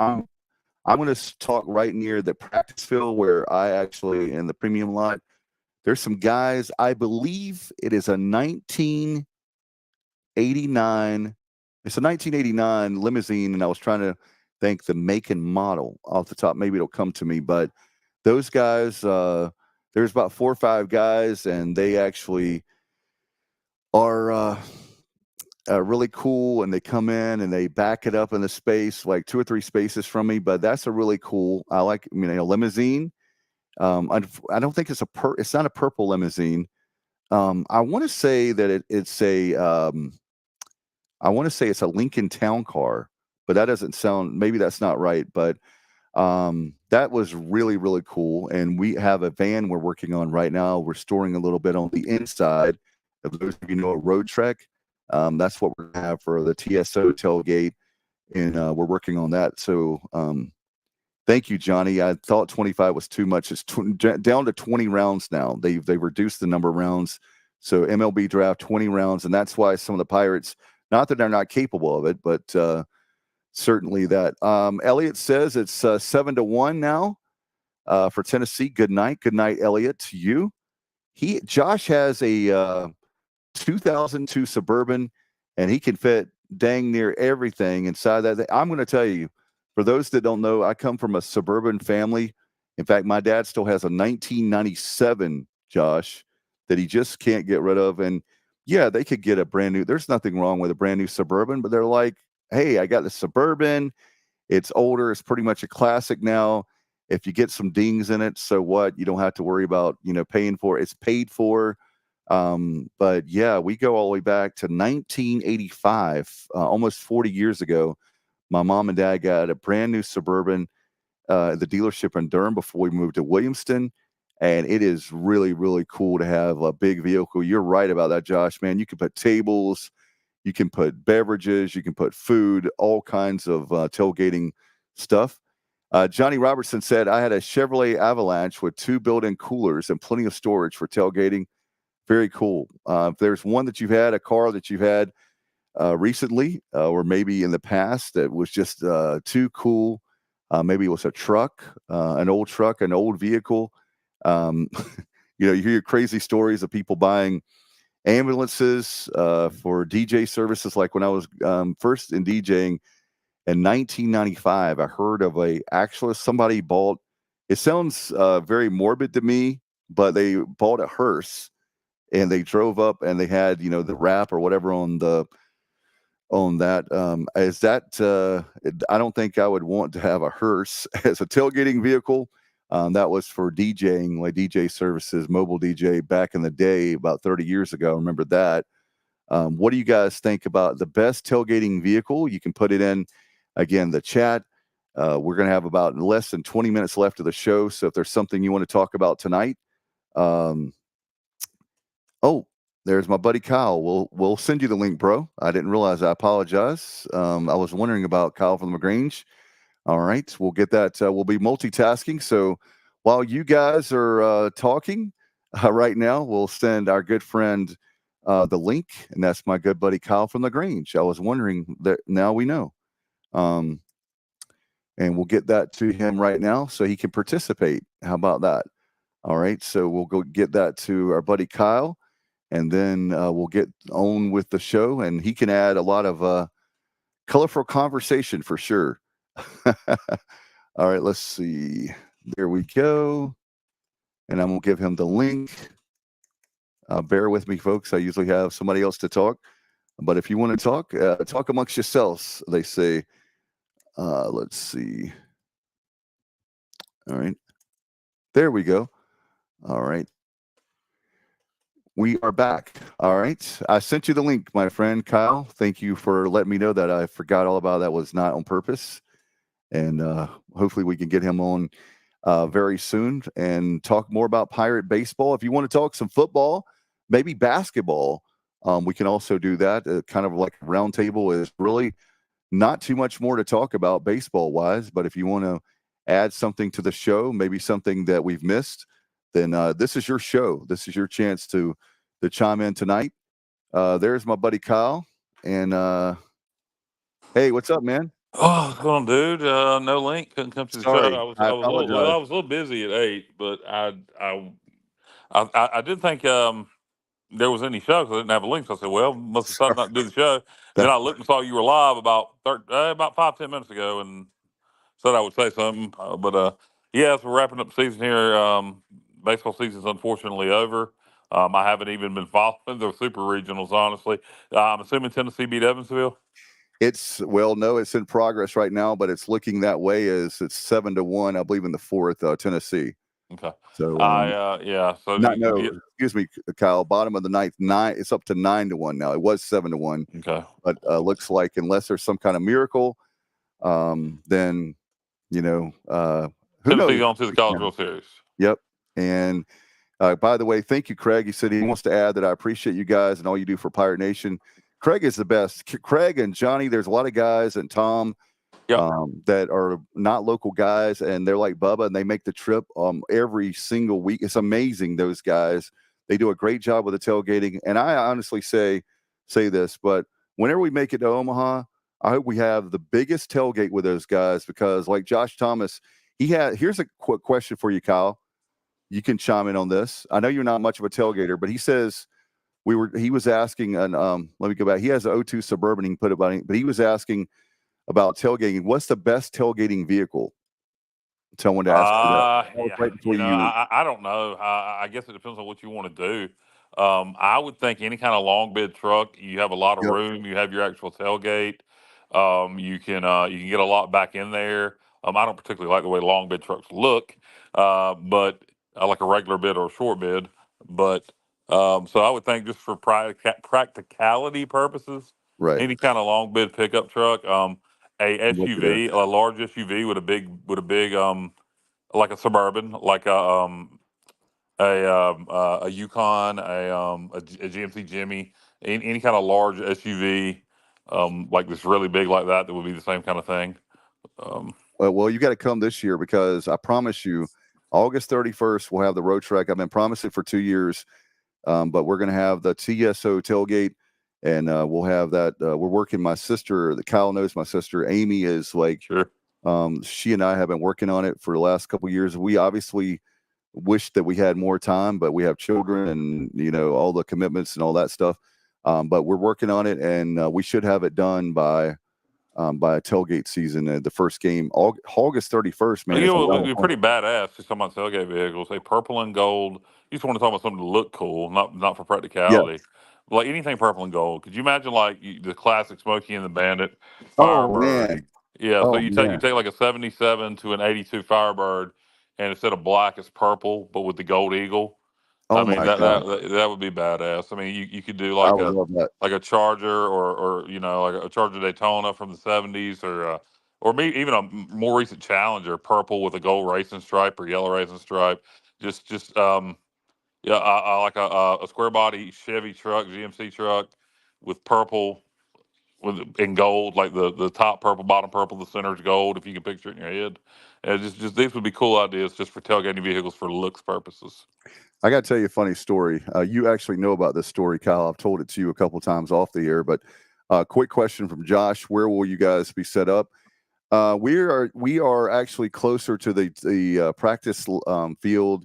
going to talk right near the practice field where I actually, in the premium lot, there's some guys, I believe it is a 1989. It's a 1989 limousine, and I was trying to think the make and model off the top. Maybe it'll come to me, but those guys, there's about 4 or 5 guys, and they actually are really cool, and they come in and they back it up in the space, like 2 or 3 spaces from me. But that's a really cool. I like, a limousine. I don't think it's it's not a purple limousine. I want to say that it's a Lincoln Town Car, but that doesn't sound. Maybe that's not right, but. That was really, really cool. And we have a van we're working on right now. We're storing a little bit on the inside. If those of you know a Road Trek, that's what we're going to have for the TSO tailgate. And we're working on that. So thank you, Johnny. I thought 25 was too much. It's down to 20 rounds now. They've reduced the number of rounds. So MLB draft 20 rounds. And that's why some of the Pirates, not that they're not capable of it, but certainly that. Elliot says it's 7-1 now for Tennessee. Good night, Elliot, to you. Josh has a 2002 Suburban, and he can fit dang near everything inside that. I'm going to tell you, for those that don't know, I come from a Suburban family. In fact, my dad still has a 1997, Josh, that he just can't get rid of. And yeah, they could get a brand new, there's nothing wrong with a brand new Suburban, but they're like, hey, I got the Suburban. It's older. It's pretty much a classic now. If you get some dings in it, so what? You don't have to worry about, paying for it. It's paid for. But yeah, we go all the way back to 1985, almost 40 years ago. My mom and dad got a brand new Suburban, the dealership in Durham before we moved to Williamston. And it is really, really cool to have a big vehicle. You're right about that, Josh, man. You can put tables, you can put beverages, you can put food, all kinds of tailgating stuff. Johnny Robertson said, I had a Chevrolet Avalanche with 2 built-in coolers and plenty of storage for tailgating. Very cool. If there's one that you've had, a car that you've had recently or maybe in the past that was just too cool, maybe it was a truck, an old vehicle. You hear crazy stories of people buying ambulances for DJ services. Like when I was first in DJing in 1995, I heard of somebody bought, it sounds very morbid to me, but they bought a hearse and they drove up and they had, the wrap or whatever on that. I don't think I would want to have a hearse as a tailgating vehicle. That was for DJing, like DJ services, mobile DJ back in the day, about 30 years ago. I remember that. What do you guys think about the best tailgating vehicle? You can put it in, again, the chat. We're going to have about less than 20 minutes left of the show. So if there's something you want to talk about tonight, there's my buddy Kyle. We'll send you the link, bro. I didn't realize. I apologize. I was wondering about Kyle from LaGrange. All right, we'll get that. We'll be multitasking. So while you guys are talking right now, we'll send our good friend the link, and that's my good buddy Kyle from LaGrange. I was wondering that now we know. And we'll get that to him right now so he can participate. How about that? All right, so we'll go get that to our buddy Kyle, and then we'll get on with the show, and he can add a lot of colorful conversation for sure. All right, let's see. There we go. And I'm going to give him the link. Bear with me, folks. I usually have somebody else to talk. But if you want to talk amongst yourselves, they say. Let's see. All right. There we go. All right. We are back. All right. I sent you the link, my friend Kyle. Thank you for letting me know that. I forgot all about that. Was not on purpose. And hopefully we can get him on very soon and talk more about Pirate baseball. If you want to talk some football, maybe basketball, we can also do that. Kind of like a round table is really not too much more to talk about baseball-wise, but if you want to add something to the show, maybe something that we've missed, then this is your show. This is your chance to chime in tonight. There's my buddy Kyle. And hey, what's up, man? Oh, what's going on, dude? No link. Couldn't come to the Sorry, show. I I was a apologize. little busy at 8, but I didn't think there was any show because I didn't have a link. So I said, well, must have decided not to do the show. Then I looked and saw you were live about 5-10 minutes ago, and said I would say something. Yes, we're wrapping up the season here. Baseball season's unfortunately over. I haven't even been following the super regionals, honestly. I'm assuming Tennessee beat Evansville. No, it's in progress right now, but it's looking that way as it's 7-1, I believe, in the fourth, Tennessee. Okay. So, yeah. So excuse me, Kyle. Bottom of the ninth, 9. It's up to 9-1 now. It was 7-1. Okay. But looks like unless there's some kind of miracle, then who Tennessee knows? on to the College World Series. Yep. And by the way, thank you, Craig. He said he wants to add that I appreciate you guys and all you do for Pirate Nation. Craig is the best. Craig and Johnny, there's a lot of guys, and Tom, that are not local guys, and they're like Bubba, and they make the trip every single week. It's amazing, those guys. They do a great job with the tailgating. And I honestly say this, but whenever we make it to Omaha, I hope we have the biggest tailgate with those guys, because like Josh Thomas, here's a quick question for you, Kyle. You can chime in on this. I know you're not much of a tailgater, but he says he was asking, and let me go back. He has an 02 Suburban, he can put it by, but he was asking about tailgating. What's the best tailgating vehicle? Someone to ask you that. Right before I don't know. I guess it depends on what you want to do. I would think any kind of long bed truck, you have a lot of Yep. room. You have your actual tailgate. You can get a lot back in there. I don't particularly like the way long bed trucks look, but I like a regular bed or a short bed. But so I would think just for practicality purposes, Right. any kind of long bed pickup truck, a I'm with you there. SUV, a large SUV with a big like a Suburban, like a Yukon, a GMC Jimmy, any kind of large SUV, like this really big like that would be the same kind of thing. Well, you got to come this year because I promise you, August 31st, we'll have the road track. I've been promising for 2 years, but we're going to have the TSO tailgate, and we'll have that. We're working. My sister, Kyle knows my sister. Amy is like, Sure. she and I have been working on it for the last couple of years. We obviously wish that we had more time, but we have children and, all the commitments and all that stuff. But we're working on it, and we should have it done by tailgate season. The first game, August 31st, man. You It's know, it around would the be corner. pretty badass to talk about tailgate vehicles, say purple and gold. You just want to talk about something to look cool, not for Yeah. practicality. Like anything purple and gold. Could you imagine like the classic Smokey and the Bandit Oh Firebird? man. Yeah, so Oh you man. take like a 77 to an 82 Firebird, and instead of black, it's purple, but with the gold eagle. I Oh mean my God. that would be badass. I mean, you could do I would love that. like a Charger or like a Charger Daytona from the 70s or maybe even a more recent Challenger, purple with a gold racing stripe or yellow racing stripe. Just yeah, I like a square body Chevy truck, GMC truck with purple with in gold, like the top purple, bottom purple, the center's gold. If you can picture it in your head, and just these would be cool ideas just for tailgating vehicles for looks purposes. I got to tell you a funny story. You actually know about this story, Kyle. I've told it to you a couple times off the air, but quick question from Josh: where will you guys be set up? We are actually closer to the practice field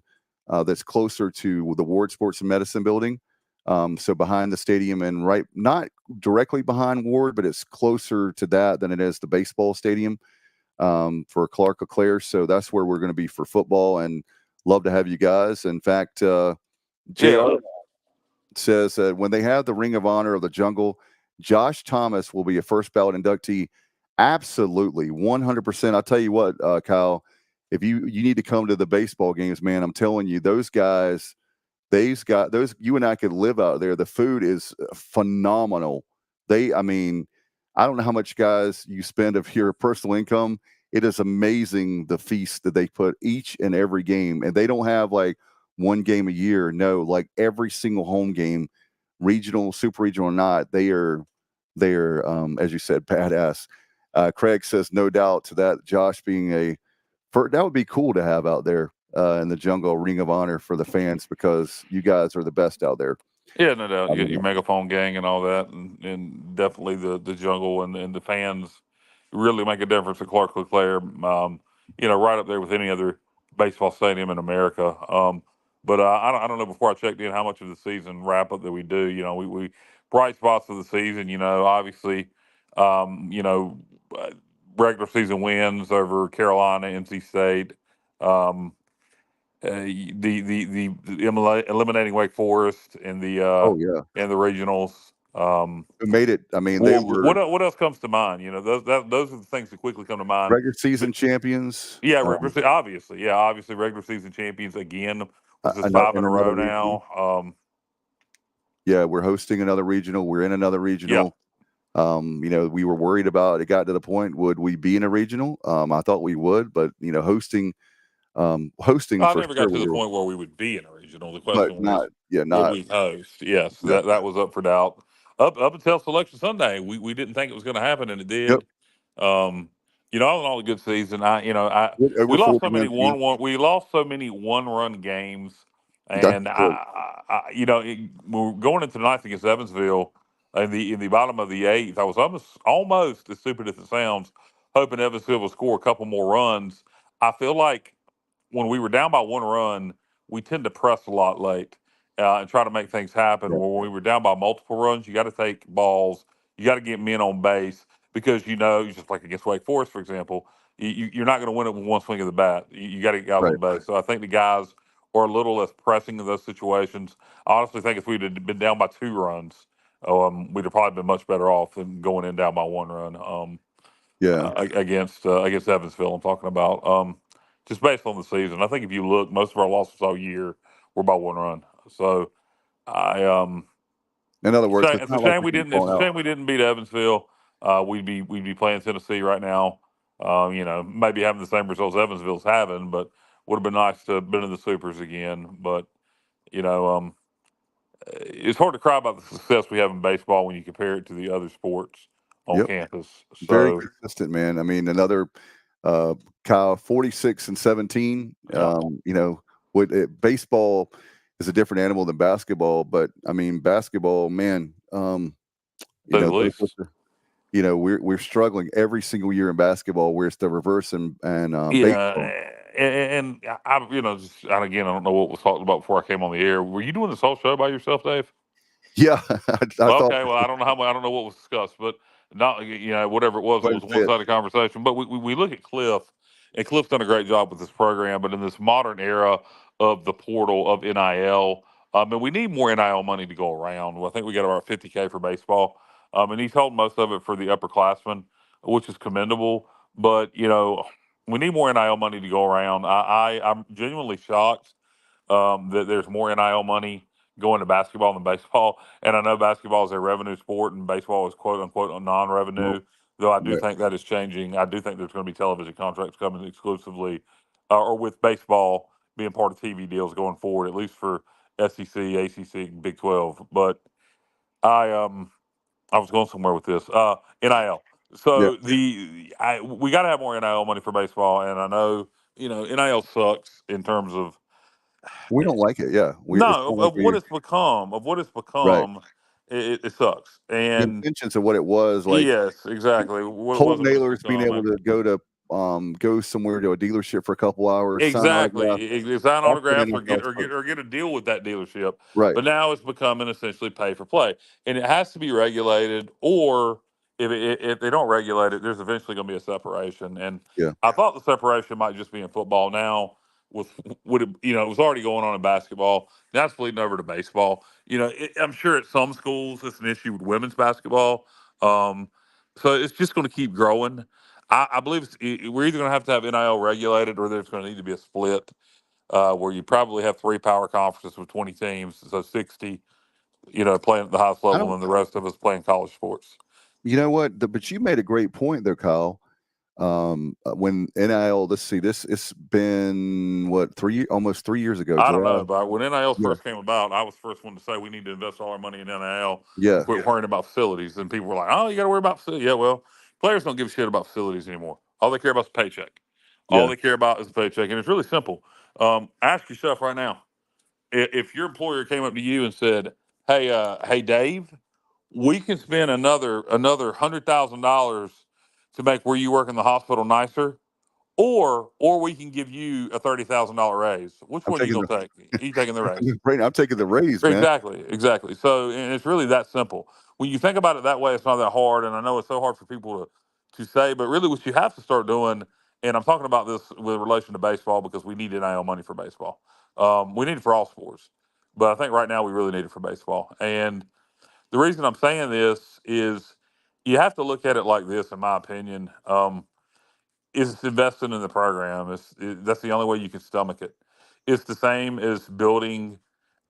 that's closer to the Ward Sports and Medicine building. So behind the stadium and right, not directly behind Ward, but it's closer to that than it is the baseball stadium for Clark LeClaire. So that's where we're going to be for football, and love to have you guys. In fact, Yeah, JR says that when they have the Ring of Honor of the Jungle, Josh Thomas will be a first ballot inductee. Absolutely, 100%. I'll tell you what, Kyle, if you need to come to the baseball games, man, I'm telling you, those guys, you and I could live out there. The food is phenomenal. I mean, I don't know how much, guys, you spend of your personal income. It is amazing the feast that they put each and every game, and they don't have like one game a year. No, like every single home game, regional, super regional or not, they are as you said, badass. Craig says no doubt to that. Josh being that would be cool to have out there in the jungle, Ring of Honor for the fans, because you guys are the best out there. yeah, no doubt. I You got mean, your megaphone gang and all that, and definitely the jungle and the fans really make a difference at Clark LeClaire. Right up there with any other baseball stadium in America. But I don't know. Before I checked in, how much of the season wrap up that we do? We bright spots of the season. Obviously, um, you know, uh, regular season wins over Carolina, NC State. Um, eliminating Wake Forest oh yeah, in the regionals. who made it? I mean, they were What else comes to mind? Those are the things that quickly come to mind. regular season champions. Yeah, obviously, obviously regular season champions again. This is Another five in in a another row regional. now. Yeah, we're hosting another regional. We're in another Yeah, regional. We were worried about it. Got to the point, would we be in a regional? I thought we would, but hosting I for never sure got to we the were, point where we would be in a regional. The but question was, not, yeah, would not, we host? Yes, yeah, that was up for doubt. Up until Selection Sunday, we didn't think it was going to happen, and it yep. did. Um, all in all, a good season. We Over lost 40 so many win team. we lost so many one run games, That's and good. we're going into the ninth against Evansville in the bottom of the eighth. I was almost as stupid as it sounds, hoping Evansville will score a couple more runs. I feel like when we were down by one run, we tend to press a lot late and try to make things happen. Yeah, When we were down by multiple runs, you got to take balls, you got to get men on base because just like against Wake Forest, for example, you're not going to win it with one swing of the bat. You got to get guys right. on base. So I think the guys or a little less pressing in those situations. I honestly think if we'd have been down by 2 runs, we'd have probably been much better off than going in down by 1 run. Yeah. Against Evansville, I'm talking about. Just based on the season, I think if you look, most of our losses all year were by 1 run. So In other words, it's it's a not like shame we we can didn't. It's fall a out. shame we didn't beat Evansville. We'd be playing Tennessee right now. Maybe having the same results Evansville's having, but would have been nice to have been in the supers again. But you know, it's hard to cry about the success we have in baseball when you compare it to the other sports on Yep. campus. Very So consistent, man. I mean, another Kyle, 46 and 17. yeah, Baseball is a different animal than basketball, but I mean, basketball, man, say the least. we're struggling every single year in basketball, where it's the reverse and Yeah, baseball. and and again, I don't know what was talked about before I came on the air. Were you doing this whole show by yourself, Dave? Yeah, I thought. Okay, well, I don't know I don't know what was discussed, but not whatever Go it ahead was and a say it. one-sided conversation. But we look at Cliff, and Cliff's done a great job with this program. But in this modern era of the portal of NIL, and we need more NIL money to go around. Well, I think we got about 50K for baseball, and he's held most of it for the upperclassmen, which is commendable. But we need more NIL money to go around. I'm genuinely shocked that there's more NIL money going to basketball than baseball. And I know basketball is a revenue sport and baseball is quote unquote a Well, non-revenue. Though I do right. think that is changing. I do think there's going to be television contracts coming exclusively, or with baseball being part of TV deals going forward, at least for SEC, ACC, and Big 12. But I was going somewhere with this. NIL. Yeah, So we got to have more NIL money for baseball, and I know NIL sucks in terms of we don't like it. Yeah, it's no, not like of what we it's become, right. it sucks. The And intentions of what it was like. yes, exactly. What it Holt wasn't what it's Naylor's being become. able to go somewhere to a dealership for a couple hours, sign autographs. Exactly. Sign That's what autographs or NFL supposed. get a deal with that dealership. Right. But now it's becoming essentially pay for play, and it has to be regulated. Or if they don't regulate it, there's eventually going to be a separation. And Yeah. I thought the separation might just be in football. Now with it was already going on in basketball. Now it's bleeding over to baseball. I'm sure at some schools it's an issue with women's basketball. Um, so it's just going to keep growing. I believe we're either going to have NIL regulated, or there's going to need to be a split where you probably have 3 power conferences with 20 teams, so 60, playing at the highest I level, don't. and the rest of us playing college sports. You know what? But you made a great point there, Kyle. When NIL, let's see, it's been what almost 3 years ago, I don't July. know, but when NIL Yeah. first came about, I was the first one to say we need to invest all our money in NIL and Yeah. quit worrying about facilities. And people were like, "Oh, you got to worry about facilities." Yeah, well, players don't give a shit about facilities anymore. All they care about is the paycheck. All Yeah. they care about is the paycheck, and it's really simple. Ask yourself right now: if your employer came up to you and said, "Hey, Dave, we can spend another $100,000 to make where you work in the hospital nicer, or we can give you a $30,000 raise. Which I'm one are you taking gonna take? You taking the raise? I'm taking the raise, man. Exactly. So, and it's really that simple. When you think about it that way, it's not that hard. And I know it's so hard for people to say, but really, what you have to start doing, and I'm talking about this with relation to baseball because we need NIL money for baseball. We need it for all sports, but I think right now we really need it for baseball. And the reason I'm saying this is you have to look at it like this, in my opinion. Is investing in the program. That's the only way you can stomach it. It's the same as building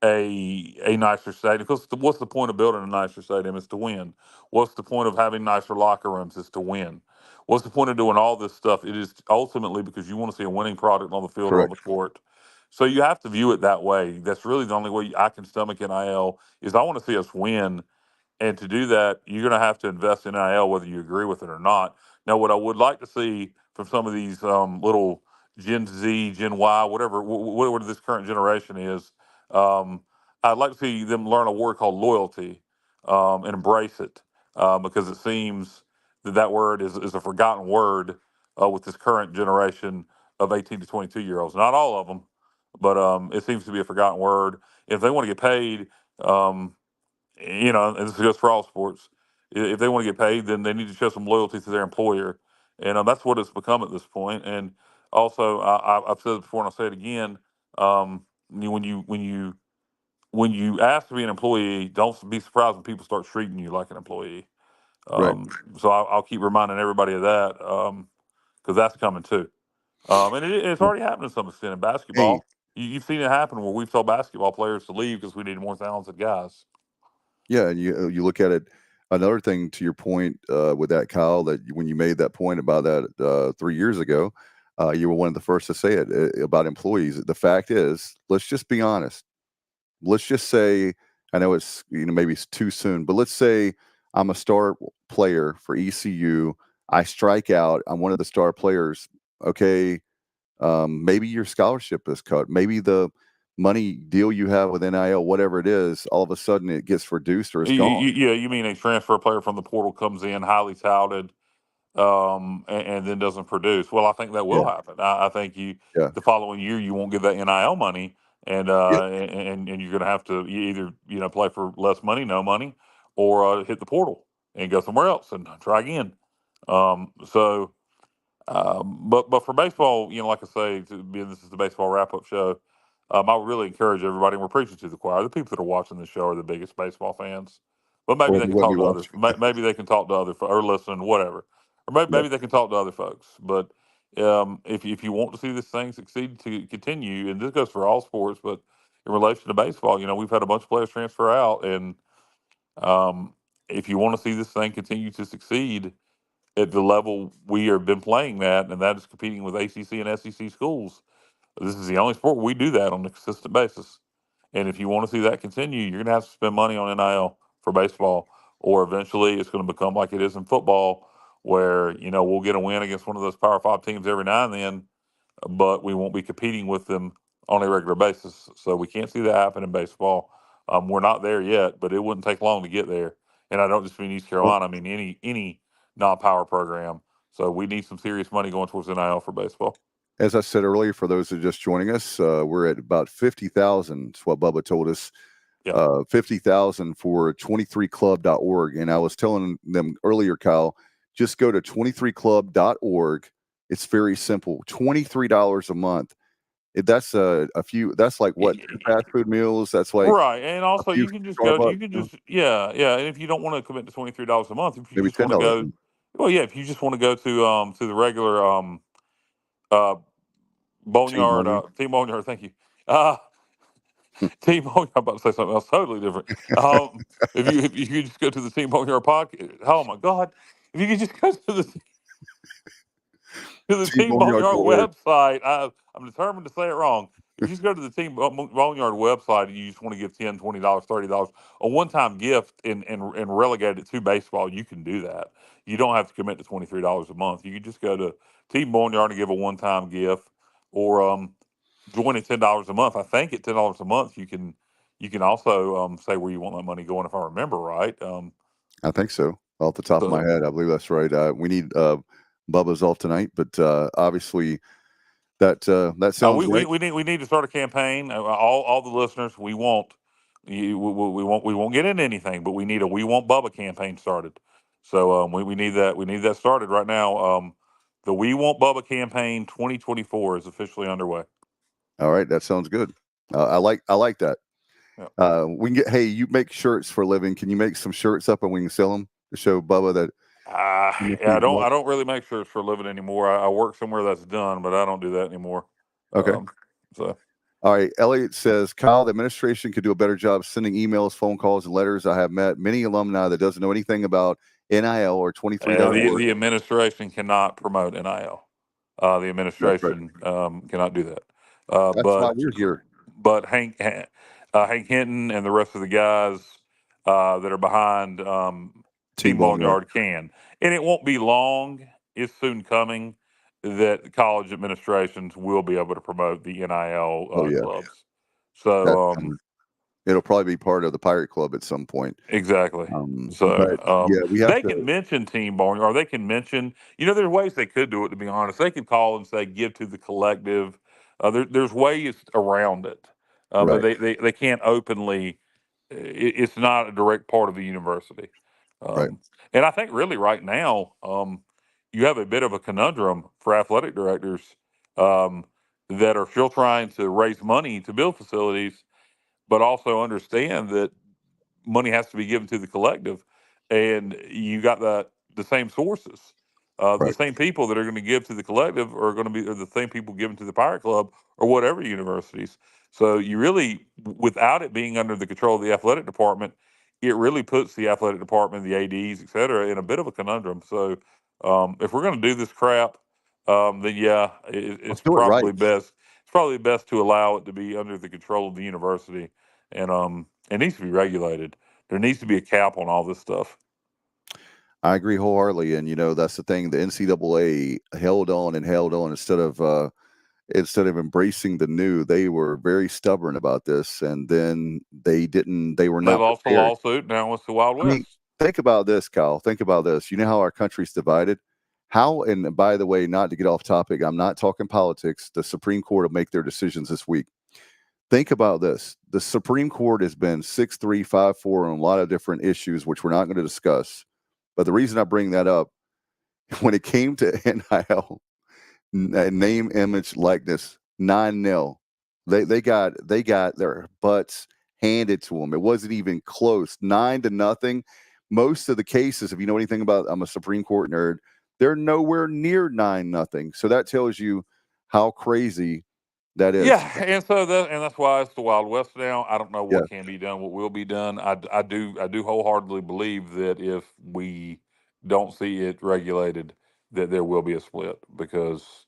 a nicer stadium. Because what's the point of building a nicer stadium? Is to win. What's the point of having nicer locker rooms? Is to win. What's the point of doing all this stuff? It is ultimately because you want to see a winning product on the field or on the Correct. court. So you have to view it that way. That's really the only way I can stomach NIL is I want to see us win, and to do that, you're going to have to invest in NIL, whether you agree with it or not. Now, what I would like to see from some of these little Gen Z, Gen Y, whatever this current generation is, um, I'd like to see them learn a word called loyalty and embrace it because it seems that word is a forgotten word with this current generation of 18 to 22-year-olds. Not all of them, but it seems to be a forgotten word. If they want to get paid, um, and this goes for all sports. If they want to get paid, then they need to show some loyalty to their employer, and that's what it's become at this point. And also, I've said it before, and I'll say it again. when you ask to be an employee, don't be surprised when people start treating you like an employee. Right. So I'll keep reminding everybody of that because that's coming too. And it's already happened to some extent in Hey, basketball. You've seen it happen where we've told basketball players to leave because we need more talented guys. yeah, and you look at it. Another thing to your point with that, Kyle, that when you made that point about that 3 years ago, you were one of the first to say it about employees. The fact is, let's just be honest. Let's just say, I know it's maybe it's too soon, but let's say I'm a star player for ECU. I strike out. I'm one of the star players. Okay, maybe your scholarship is cut. Maybe the money deal you have with NIL, whatever it is, all of a sudden it gets reduced or it's gone. Yeah, you mean a transfer player from the portal comes in highly touted, and then doesn't produce? Well, I think that will Yeah, happen. I think yeah, the following year you won't get that NIL money, and yeah. you're going to have to either play for less money, no money, or hit the portal and go somewhere else and try again. So but for baseball, like I say, this is the baseball wrap up show. I would really encourage everybody, and we're preaching to the choir. The people that are watching the show are the biggest baseball fans, but maybe Or they they can wouldn't be talk to others. watching. Maybe they can talk to other or listen, whatever, or Yeah. maybe they can talk to other folks. But if you want to see this thing succeed to continue, and this goes for all sports, but in relation to baseball, we've had a bunch of players transfer out, and um, if you want to see this thing continue to succeed at the level we have been playing that, and that is competing with ACC and SEC schools. This is the only sport where we do that on a consistent basis. And if you want to see that continue, you're going to have to spend money on NIL for baseball, or eventually it's going to become like it is in football, where we'll get a win against one of those Power Five teams every now and then, but we won't be competing with them on a regular basis. So we can't see that happen in baseball. We're not there yet, but it wouldn't take long to get there. And I don't just mean East Well, Carolina. I mean any non-power program. So we need some serious money going towards NIL for baseball. as I said earlier, for those who are just joining us, we're at about 50,000. That's what Bubba told us. Yeah. 50,000 for 23club.org. And I was telling them earlier, Kyle, just go to 23club.org. It's very simple. $23 a month. That's that's like what, 2 fast food meals. That's like Right, and a also few you can just go. Starbucks, You can just yeah. And if you don't want to commit to $23 a month, if you maybe just want to $10 a go, month. well, yeah, if you just want to go to the regular uh Team Boneyard, Boneyard. Team Boneyard, thank you. Uh, Team Boneyard, I'm about to say something else totally different. If you could just go to the Team Boneyard podcast, oh my God, if you could just go to the Team Boneyard Teamboneyard.org. website, I'm determined to say it wrong. If you just go to the Team Boneyard website and you just want to give $10, $20, $30, a one-time gift and relegate it to baseball, you can do that. You don't have to commit to $23 a month. You can just go to Team Boneyard and give a one-time gift, or join at $10 a month. I think at $10 a month you can also say where you want that money going, if I remember right. I think so. Off the top of my So head, I believe that's right. We need Bubba's off tonight, but obviously that sounds right. we need to start a campaign. All the listeners, we won't get into anything, but we need a "We Want Bubba" campaign started. So we need that started right now. The "We Want Bubba" campaign 2024 is officially underway. All right, that sounds good. I like that. Yeah. We can get. Hey, you make shirts for a living. Can you make some shirts up and we can sell them to show Bubba that? Yeah, I don't really make shirts for a living anymore. I work somewhere that's done, but I don't do that anymore. Okay. So All right. Elliot says, Kyle, the administration could do a better job sending emails, phone calls, and letters. I have met many alumni that doesn't know anything about NIL or 23.org. the administration cannot promote NIL. The That's right. administration cannot do that. That's why we're here. But Hank Hinton and the rest of the guys that are behind Team Team Boneyard. Boneyard can, and it won't be long. It's soon coming that college administrations will be able to promote the NIL Oh yeah, clubs. that's So coming. It'll probably be part of the Pirate Club at some point. exactly. But So yeah, we have they to. can mention Team Boneyard, or they can mention, there's ways they could do it, to be honest. They could call and say, give to the collective. There's ways around it, but Right. they can't openly, it's not a direct part of the university. Right. And I think really right now, you have a bit of a conundrum for athletic directors. Um, that are still trying to raise money to build facilities, but also understand that money has to be given to the collective, and you got the same sources. The Right. same people that are going to give to the collective are going to be the same people giving to the Pirate Club or whatever universities. So you really, without it being under the control of the athletic department, it really puts the athletic department, the ads, et cetera, in a bit of a conundrum. So if we're going to do this crap, then yeah, Let's it's do it right. probably best. It's probably best to allow it to be under the control of the university, and it needs to be regulated. There needs to be a cap on all this stuff. I agree wholeheartedly, and that's the thing. The NCAA held on and held on instead of embracing the new. They were very stubborn about this, and then they didn't. They were They not lost the prepared. lawsuit. Now it's the Wild I mean, West. think about this, Kyle. Think about this. You know how our country's divided? How, and by the way, not to get off topic, I'm not talking politics. The Supreme Court will make their decisions this week. Think about this. The Supreme Court has been 6-3, 5-4 on a lot of different issues, which we're not going to discuss. But the reason I bring that up, when it came to NIL, name, image, likeness, 9-0. They got their butts handed to them. It wasn't even close. 9-0. Most of the cases, if you know anything about, I'm a Supreme Court nerd, they're nowhere near 9-0. So that tells you how crazy that is. Yeah, and that's why it's the Wild West now. I don't know Yeah. what can be done, what will be done. I do wholeheartedly believe that if we don't see it regulated, that there will be a split, because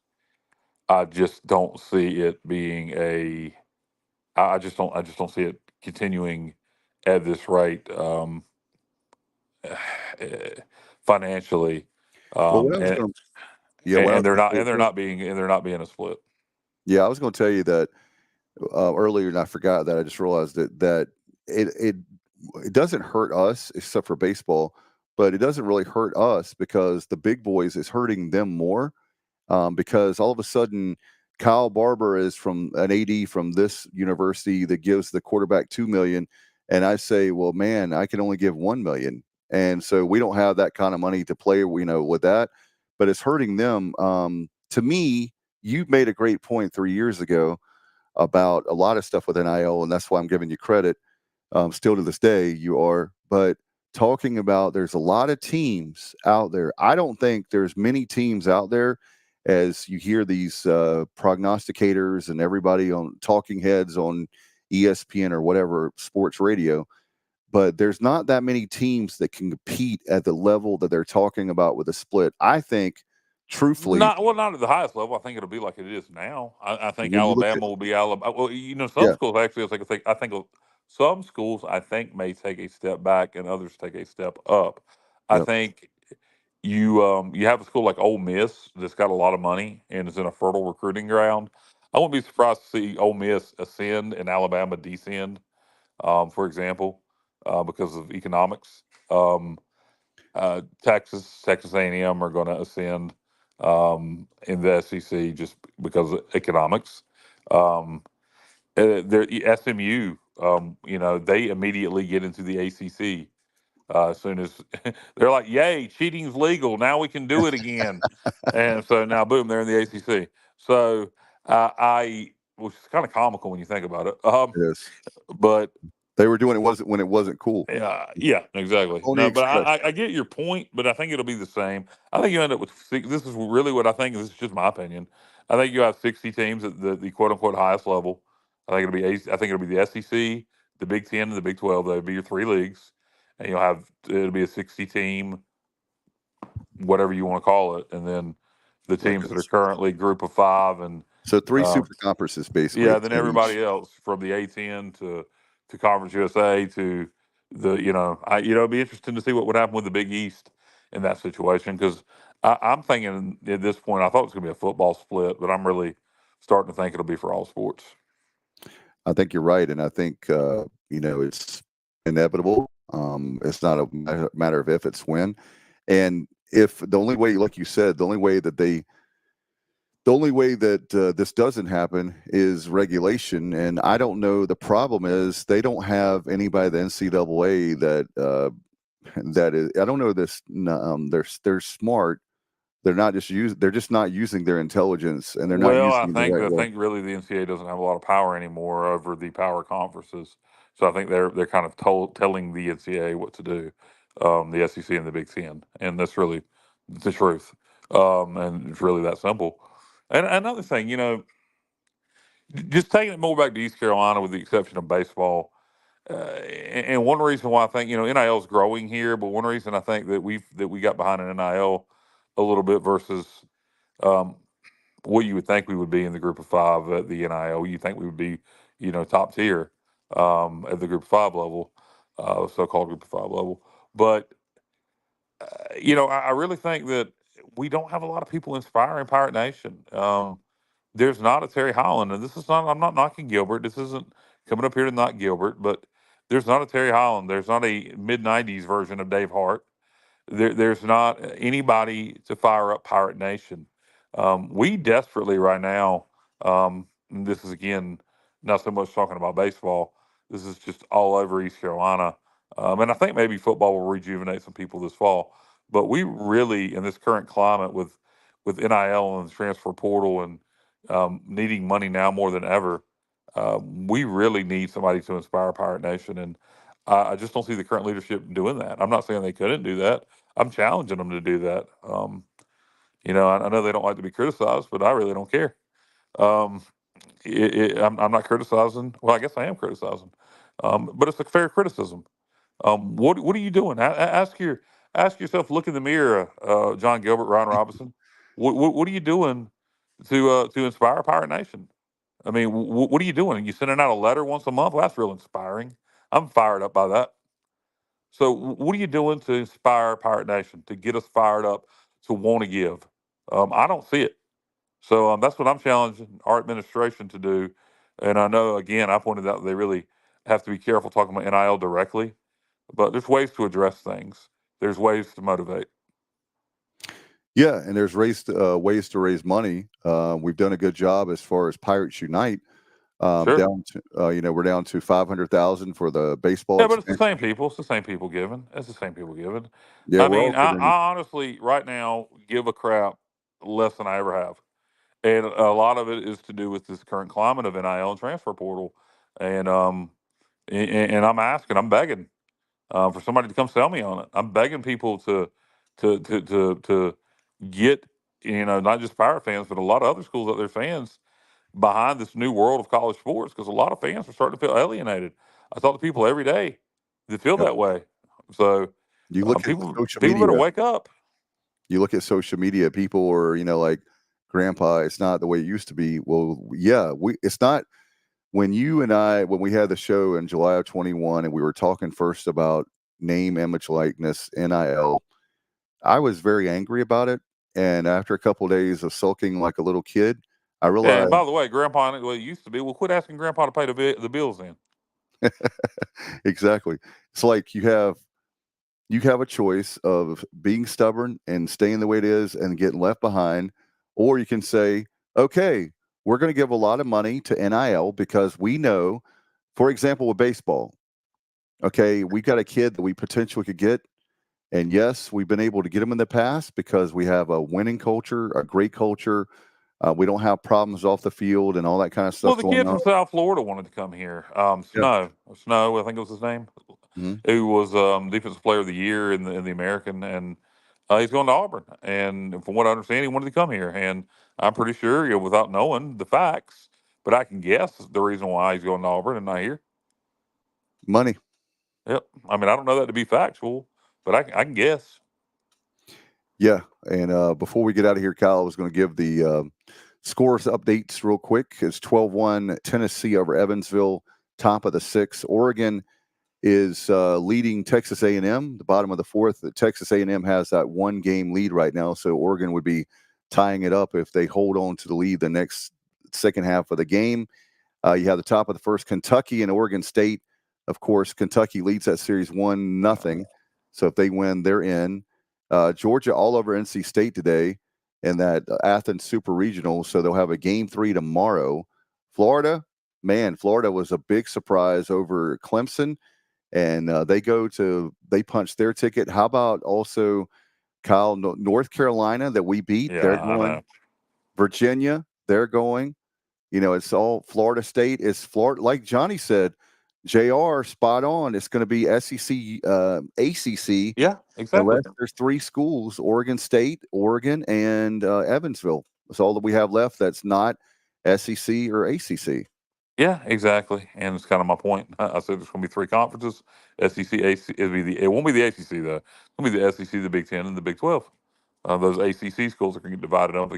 I just don't see it being a. I just don't see it continuing at this rate, financially, Well, what I was and going to, yeah, what I and was they're going not to say and they're too, not being and they're not being a split. yeah, I was going to tell you that earlier, and I forgot that. I just realized that it doesn't hurt us except for baseball, but it doesn't really hurt us because the big boys is hurting them more. Because all of a sudden, Kyle Barber is from an AD from this university that gives the quarterback $2 million, and I say, well, man, I can only give $1 million, and so we don't have that kind of money to play, with that. But it's hurting them. To me, you made a great point 3 years ago about a lot of stuff with NIL, and that's why I'm giving you credit. Still to this day, you are. But talking about there's a lot of teams out there. I don't think there's many teams out there as you hear these prognosticators and everybody on talking heads on ESPN or whatever sports radio. But there's not that many teams that can compete at the level that they're talking about with a split. I think, truthfully, Not at the highest level. I think it'll be like it is now. I think when you look at, Alabama will be Alabama. Well, some yeah, schools actually, I think some schools I think may take a step back and others take a step up. I yeah, think you have a school like Ole Miss that's got a lot of money and is in a fertile recruiting ground. I wouldn't be surprised to see Ole Miss ascend and Alabama descend, for example, because of economics. Um, Texas A&M are going to ascend in the SEC just because of economics. Um, SMU, they immediately get into the ACC as soon as they're like, "Yay, cheating's legal! Now we can do it again." And so now, boom, they're in the ACC. So which is kind of comical when you think about it. it is. But They were doing it wasn't when it wasn't cool. yeah, yeah, exactly. Pony No, but Express. I get your point, but I think it'll be the same. I think you end up with this is really what I think. This is just my opinion. I think you have 60 teams at the quote unquote highest level. I think it'll be the SEC, the Big Ten, and the Big 12. That'll be your three leagues, and it'll be a 60 team, whatever you want to call it, and then the Like teams that are us. currently Group of Five, and So three uh, super conferences basically yeah, of then 10 each. everybody else from the A10 to Conference USA to it'd be interesting to see what would happen with the Big East in that situation, because I'm thinking at this point I thought it was going to be a football split, but I'm really starting to think it'll be for all sports. I think you're right, and I think it's inevitable. It's not a matter of if, it's when. And if the only way, like you said, the only way that this doesn't happen is regulation. And I don't know. The problem is they don't have anybody at the NCAA that is. I don't know this. They're smart, they're just not using their intelligence, and they're not Well, using it the right I way. think really the NCAA doesn't have a lot of power anymore over the power conferences, so I think they're kind of telling the NCAA what to do, the SEC and the Big Ten, and that's really the truth, and it's really that simple. And another thing, just taking it more back to East Carolina, with the exception of baseball, and one reason why I think NIL is growing here, but one reason I think that we got behind an NIL a little bit versus. Um, what you would think we would be in the group of five at the NIL. You think we would be, top tier at the group of five level, so-called group of five level. But, I really think that we don't have a lot of people inspiring Pirate Nation. There's not a Terry Holland, and I'm not knocking Gilbert. This isn't coming up here to knock Gilbert, but there's not a Terry Holland. There's not a mid 90s version of Dave Hart. There's not anybody to fire up Pirate Nation. We desperately right now, and this is again not so much talking about baseball. This is just all over East Carolina, and I think maybe football will rejuvenate some people this fall. But we really, in this current climate with NIL and the transfer portal and needing money now more than ever, we really need somebody to inspire Pirate Nation, and I just don't see the current leadership doing that. I'm not saying they couldn't do that. I'm challenging them to do that. I know they don't like to be criticized, but I really don't care. Um, I'm not criticizing. Well, I guess I am criticizing, but it's a fair criticism. What are you doing? Ask yourself. Look in the mirror, John Gilbert, Ryan Robinson. What are you doing to inspire Pirate Nation? I mean, what are you doing? You sending out a letter once a month? Well, that's real inspiring. I'm fired up by that. So, what are you doing to inspire Pirate Nation, to get us fired up, to want to give? I don't see it. So that's what I'm challenging our administration to do. And I know, again, I pointed out that they really have to be careful talking about NIL directly, but there's ways to address things. There's ways to motivate. Yeah, and there's ways to raise money. We've done a good job as far as Pirates Unite. Sure. Down to we're down to 500,000 for the baseball Yeah, but it's the expansion. same people. It's the same people giving. It's the same people giving. Yeah, I we're mean, all giving. I honestly, right now, give a crap less than I ever have. And a lot of it is to do with this current climate of NIL and transfer portal. And and I'm asking, I'm begging for somebody to come sell me on it. I'm begging people to get not just Pirate fans, but a lot of other schools out there fans behind this new world of college sports, because a lot of fans are starting to feel alienated. I talk to people every day that feel Yep. that way. So You look at people social people better media. wake up. You look at social media. People are like, Grandpa, it's not the way it used to be. Well, yeah, it's not. When we had the show in July of 21, and we were talking first about name, image, likeness, NIL, I was very angry about it. And after a couple of days of sulking like a little kid, I Yeah, and realized by the way, Grandpa, well, it used to be. Well, quit asking Grandpa to pay the bills then. exactly. It's like you have a choice of being stubborn and staying the way it is and getting left behind, or you can say, okay, we're going to give a lot of money to NIL because we know, for example, with baseball, okay, we got a kid that we potentially could get. And yes, we've been able to get them in the past because we have a winning culture, a great culture. We don't have problems off the field and all that kind of Well, stuff the going kid on. from South Florida wanted to come here. Yeah. Snow, I think it was his name. Mhm. Who was defensive player of the year in the American, and he's going to Auburn. And from what I understand, he wanted to come here. And I'm pretty sure, without knowing the facts, but I can guess the reason why he's going to Auburn and not here. Money. Yep. I mean, I don't know that to be factual, but I can guess. Yeah. And before we get out of here, Kyle, I was going to give the scores updates real quick. It's 12-1 Tennessee over Evansville, top of the sixth. Oregon is leading Texas A&M, the bottom of the fourth. Texas A&M has that one game lead right now, so Oregon would be tying it up if they hold on to the lead the next second half of the game. You have the top of the first, Kentucky and Oregon State. Of course, Kentucky leads that series 1-0. So if they win, they're in. Georgia all over NC State today in that Athens Super Regional. So they'll have a game 3 tomorrow. Florida was a big surprise over Clemson. And they punch their ticket. How about also Kyle, North Carolina that we beat, Yeah, they're I going. know. Virginia, they're going. It's all Florida State. It's Florida, like Johnny said. JR spot on. It's going to be SEC, ACC. Yeah, exactly. Unless there's 3 schools: Oregon State, Oregon, and Evansville. That's all that we have left. That's not SEC or ACC. Yeah, exactly. And it's kind of my point. I said there's going to be 3 conferences: SEC, ACC. It won't be the ACC though. It'll be the SEC, the Big Ten, and the Big 12. Those ACC schools are going to get divided up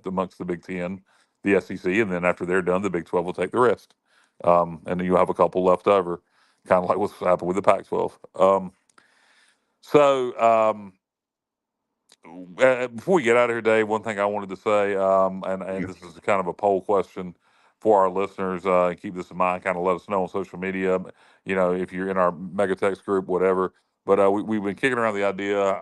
amongst the Big Ten, the SEC, and then after they're done, the Big 12 will take the rest. And then you'll have a couple left over, kind of like what's happened with the Pac-12. So before we get out of here, Dave, one thing I wanted to say, and this is kind of a poll question for our listeners. Keep this in mind. Kind of let us know on social media. If you're in our mega text group, whatever. But we've been kicking around the idea.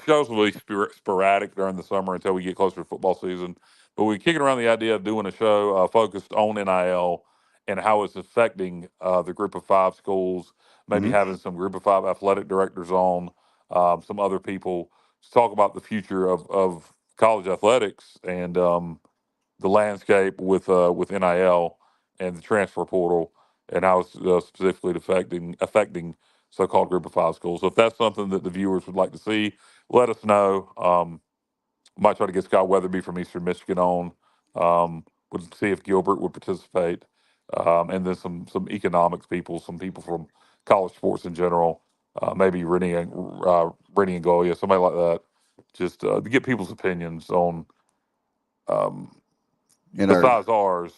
Shows will be sporadic during the summer until we get closer to football season. But we're kicking around the idea of doing a show focused on NIL and how it's affecting the Group of 5 schools. Maybe Mhm. having some Group of 5 athletic directors on, some other people to talk about the future of college athletics and the landscape with NIL and the transfer portal and how it's specifically affecting so-called Group of 5 schools. So if that's something that the viewers would like to see, let us know. Might try to get Scott Weatherby from Eastern Michigan on. Would see if Gilbert would participate, and then some economics people, some people from college sports in general, maybe Rennie and Goya, somebody like that, just to get people's opinions on, um, In our besides ours,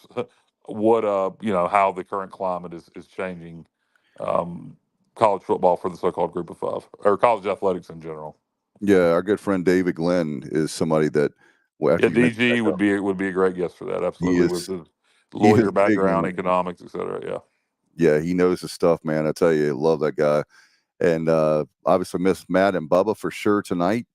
what how the current climate is changing um, college football for the so-called Group of 5 or college athletics in general. our good friend David Glenn is somebody that, well, Yeah, after you mentioned DG that, would be a great guest for that. he Absolutely, with is his he is lawyer big on background, that. economics, etc. Yeah. Yeah, he knows his stuff, man. I tell you, I love that guy. And obviously, miss Matt and Bubba for sure tonight.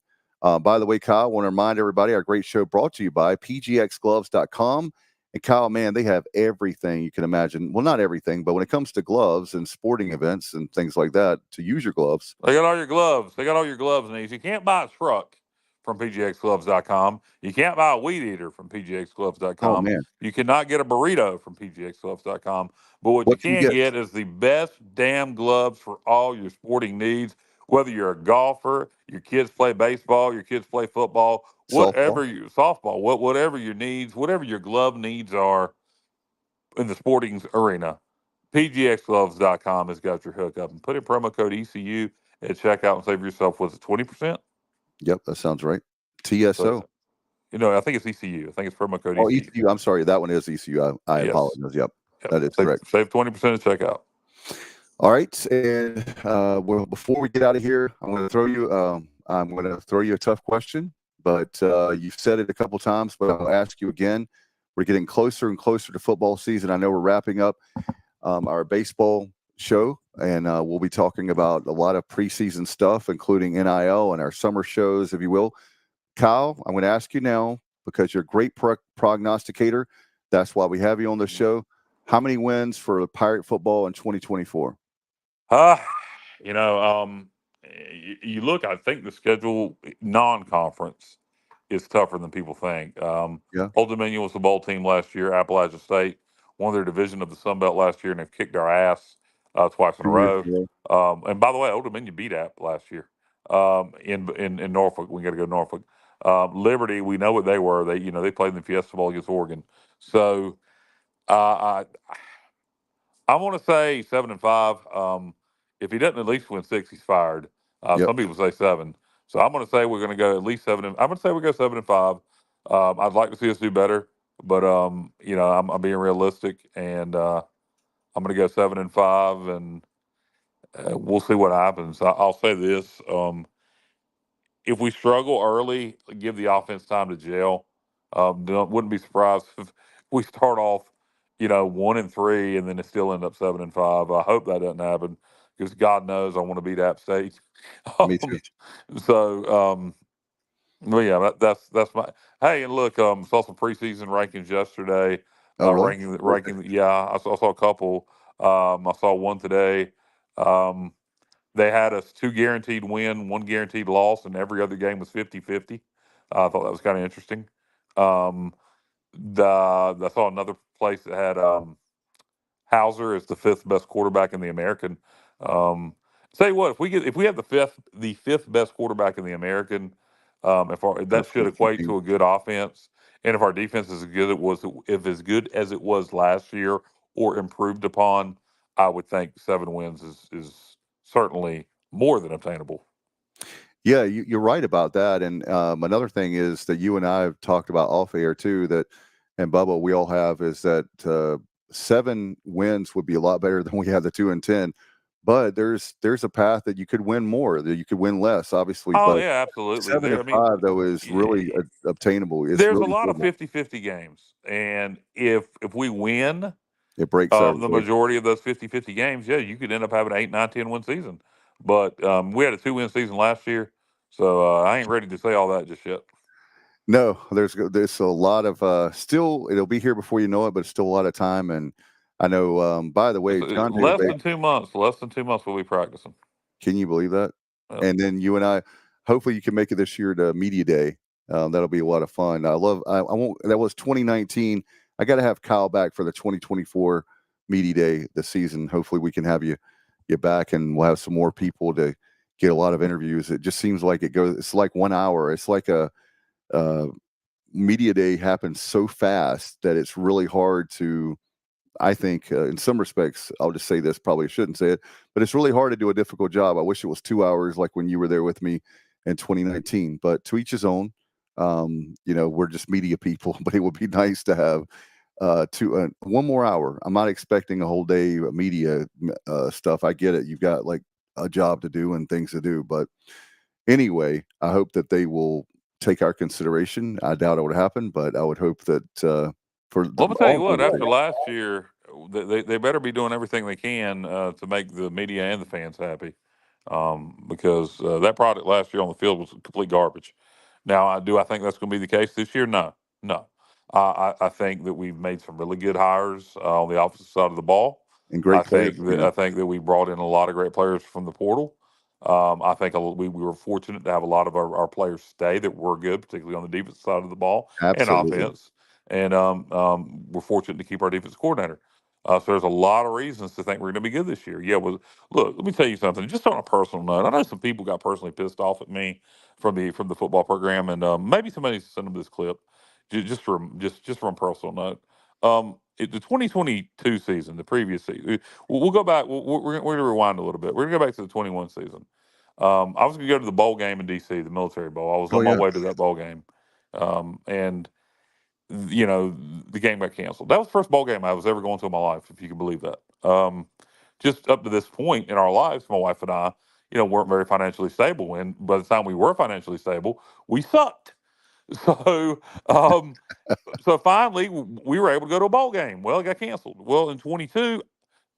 By the way, Kyle, I want to remind everybody our great show brought to you by pgxgloves.com. And Kyle, man, they have everything you can imagine. Well, not everything, but when it comes to gloves and sporting events and things like that, to use your gloves. They got all your gloves. They got all your gloves needs. You can't buy a truck from pgxgloves.com. You can't buy a weed eater from Oh, pgxgloves.com. man. You cannot get a burrito from pgxgloves.com. But what you What can you can get? get is the best damn gloves for all your sporting needs. Whether you're a golfer, your kids play baseball, your kids play football, Softball. softball, whatever your needs, whatever your glove needs are in the sporting arena, pgxgloves.com has got your hookup. And put in promo code ECU at checkout and save yourself, was it 20%? Yep, that sounds right. So, TSO. I think it's ECU. I think it's promo code Oh, ECU. ECU. I'm sorry. That one is ECU. I Yes. apologize. Yep, Yep. that is Save, correct. save 20% at checkout. All right, and well, before we get out of here, I'm going to throw you a tough question, but you've said it a couple times, but I'll ask you again. We're getting closer and closer to football season. I know we're wrapping up our baseball show, and we'll be talking about a lot of preseason stuff, including NIL and our summer shows, if you will. Kyle, I'm going to ask you now because you're a great prognosticator. That's why we have you on the show. How many wins for Pirate football in 2024? Uh, you know, you look, I think the schedule non-conference is tougher than people think. Yeah. Old Dominion was the bowl team last year. Appalachia State won their division of the Sun Belt last year, and they've kicked our ass twice in a 2 years row. ago. And by the way, Old Dominion beat App last year in Norfolk. We got to go to Norfolk. Liberty, we know what they were. They played in the Fiesta Bowl against Oregon. So I I'm going to say 7-5. If he doesn't at least win 6, he's fired. Yep. Some people say 7. So I'm going to say we're going to go at least 7. I'm going to say we go 7-5. I'd like to see us do better, but I'm being realistic, and I'm going to go 7-5, and we'll see what happens. I'll say this: if we struggle early, give the offense time to gel. Wouldn't be surprised if we start off, 1-3, and then it still end up 7-5. I hope that doesn't happen because God knows I want to beat App State. Me Um, too. so, well, yeah, that's my. Hey, and look, saw some preseason rankings yesterday. Oh, really? Ranking. Yeah, I saw a couple. I saw one today. Um, They had us 2 guaranteed win, 1 guaranteed loss, and every other game was 50-50. I thought that was kind of interesting. Um, I saw another place that had Hauser is the 5th best quarterback in the American. Tell you what, if we have the fifth best quarterback in the American, that should equate to a good offense. And if our defense is as good as it was last year or improved upon, I would think 7 wins is certainly more than obtainable. Yeah, you're right about that. And another thing is that you and I have talked about off air too, and Bubba, we all have, is that 7 wins would be a lot better than we had the 2-10. But there's a path that you could win more, that you could win less, obviously. Oh But yeah, absolutely. 7-5 though is really obtainable. It's There's a really lot of doable. 50-50 games, and if we win It breaks the everything. majority of those 50-50 games, yeah, you could end up having an 8, 9, 10 win season. But we had a 2-win season last year, so I ain't ready to say all that just yet. No, there's a lot of still. It'll be here before you know it, but it's still a lot of time. And I know. By the way, John Deere Less than 2 months. Less than 2 months we'll be practicing. Can you believe that? Yep. And then you and I, hopefully, you can make it this year to Media Day. That'll be a lot of fun. I won't. That was 2019. I got to have Kyle back for the 2024 Media Day this season. Hopefully, we can have you back, and we'll have some more people to get a lot of interviews. It just seems like it's like 1 hour. It's like a Media Day happens so fast that it's really hard to, I think, in some respects, I'll just say this, probably shouldn't say it, but it's really hard to do a difficult job. I wish it was 2 hours like when you were there with me in 2019, but to each his own. We're just media people, but it would be nice to have 1 more hour. I'm not expecting a whole day of media stuff. I get it. You've got like a job to do and things to do, but anyway, I hope that they will take our consideration. I doubt it would happen, but I would hope that Let me tell you what. After last year, they better be doing everything they can to make the media and the fans happy, because that product last year on the field was complete garbage. Now, I think that's going to be the case this year? No, no. I think that we've made some really good hires on the offensive side of the ball. and great players. I think that we brought in a lot of great players from the portal. I think we were fortunate to have a lot of our players stay that were good, particularly on the defensive side of the ball and Absolutely. offense. And we're fortunate to keep our defense coordinator. So there's a lot of reasons to think we're going to be good this year. Yeah, well, look, let me tell you something. Just on a personal note, I know some people got personally pissed off at me from the football program, and maybe somebody needs to send them this clip, just from a personal note. The 2022 season, the previous season, we'll go back. We're going to rewind a little bit. We're going to go back to the 21 season. I was going to go to the bowl game in D.C., the military bowl. I was on my way to that bowl game, and the game got canceled. That was the first bowl game I was ever going to in my life, if you can believe that. Just up to this point in our lives, my wife and I, weren't very financially stable. And by the time we were financially stable, we sucked. So, so finally, we were able to go to a bowl game. Well, it got canceled. Well, in 22,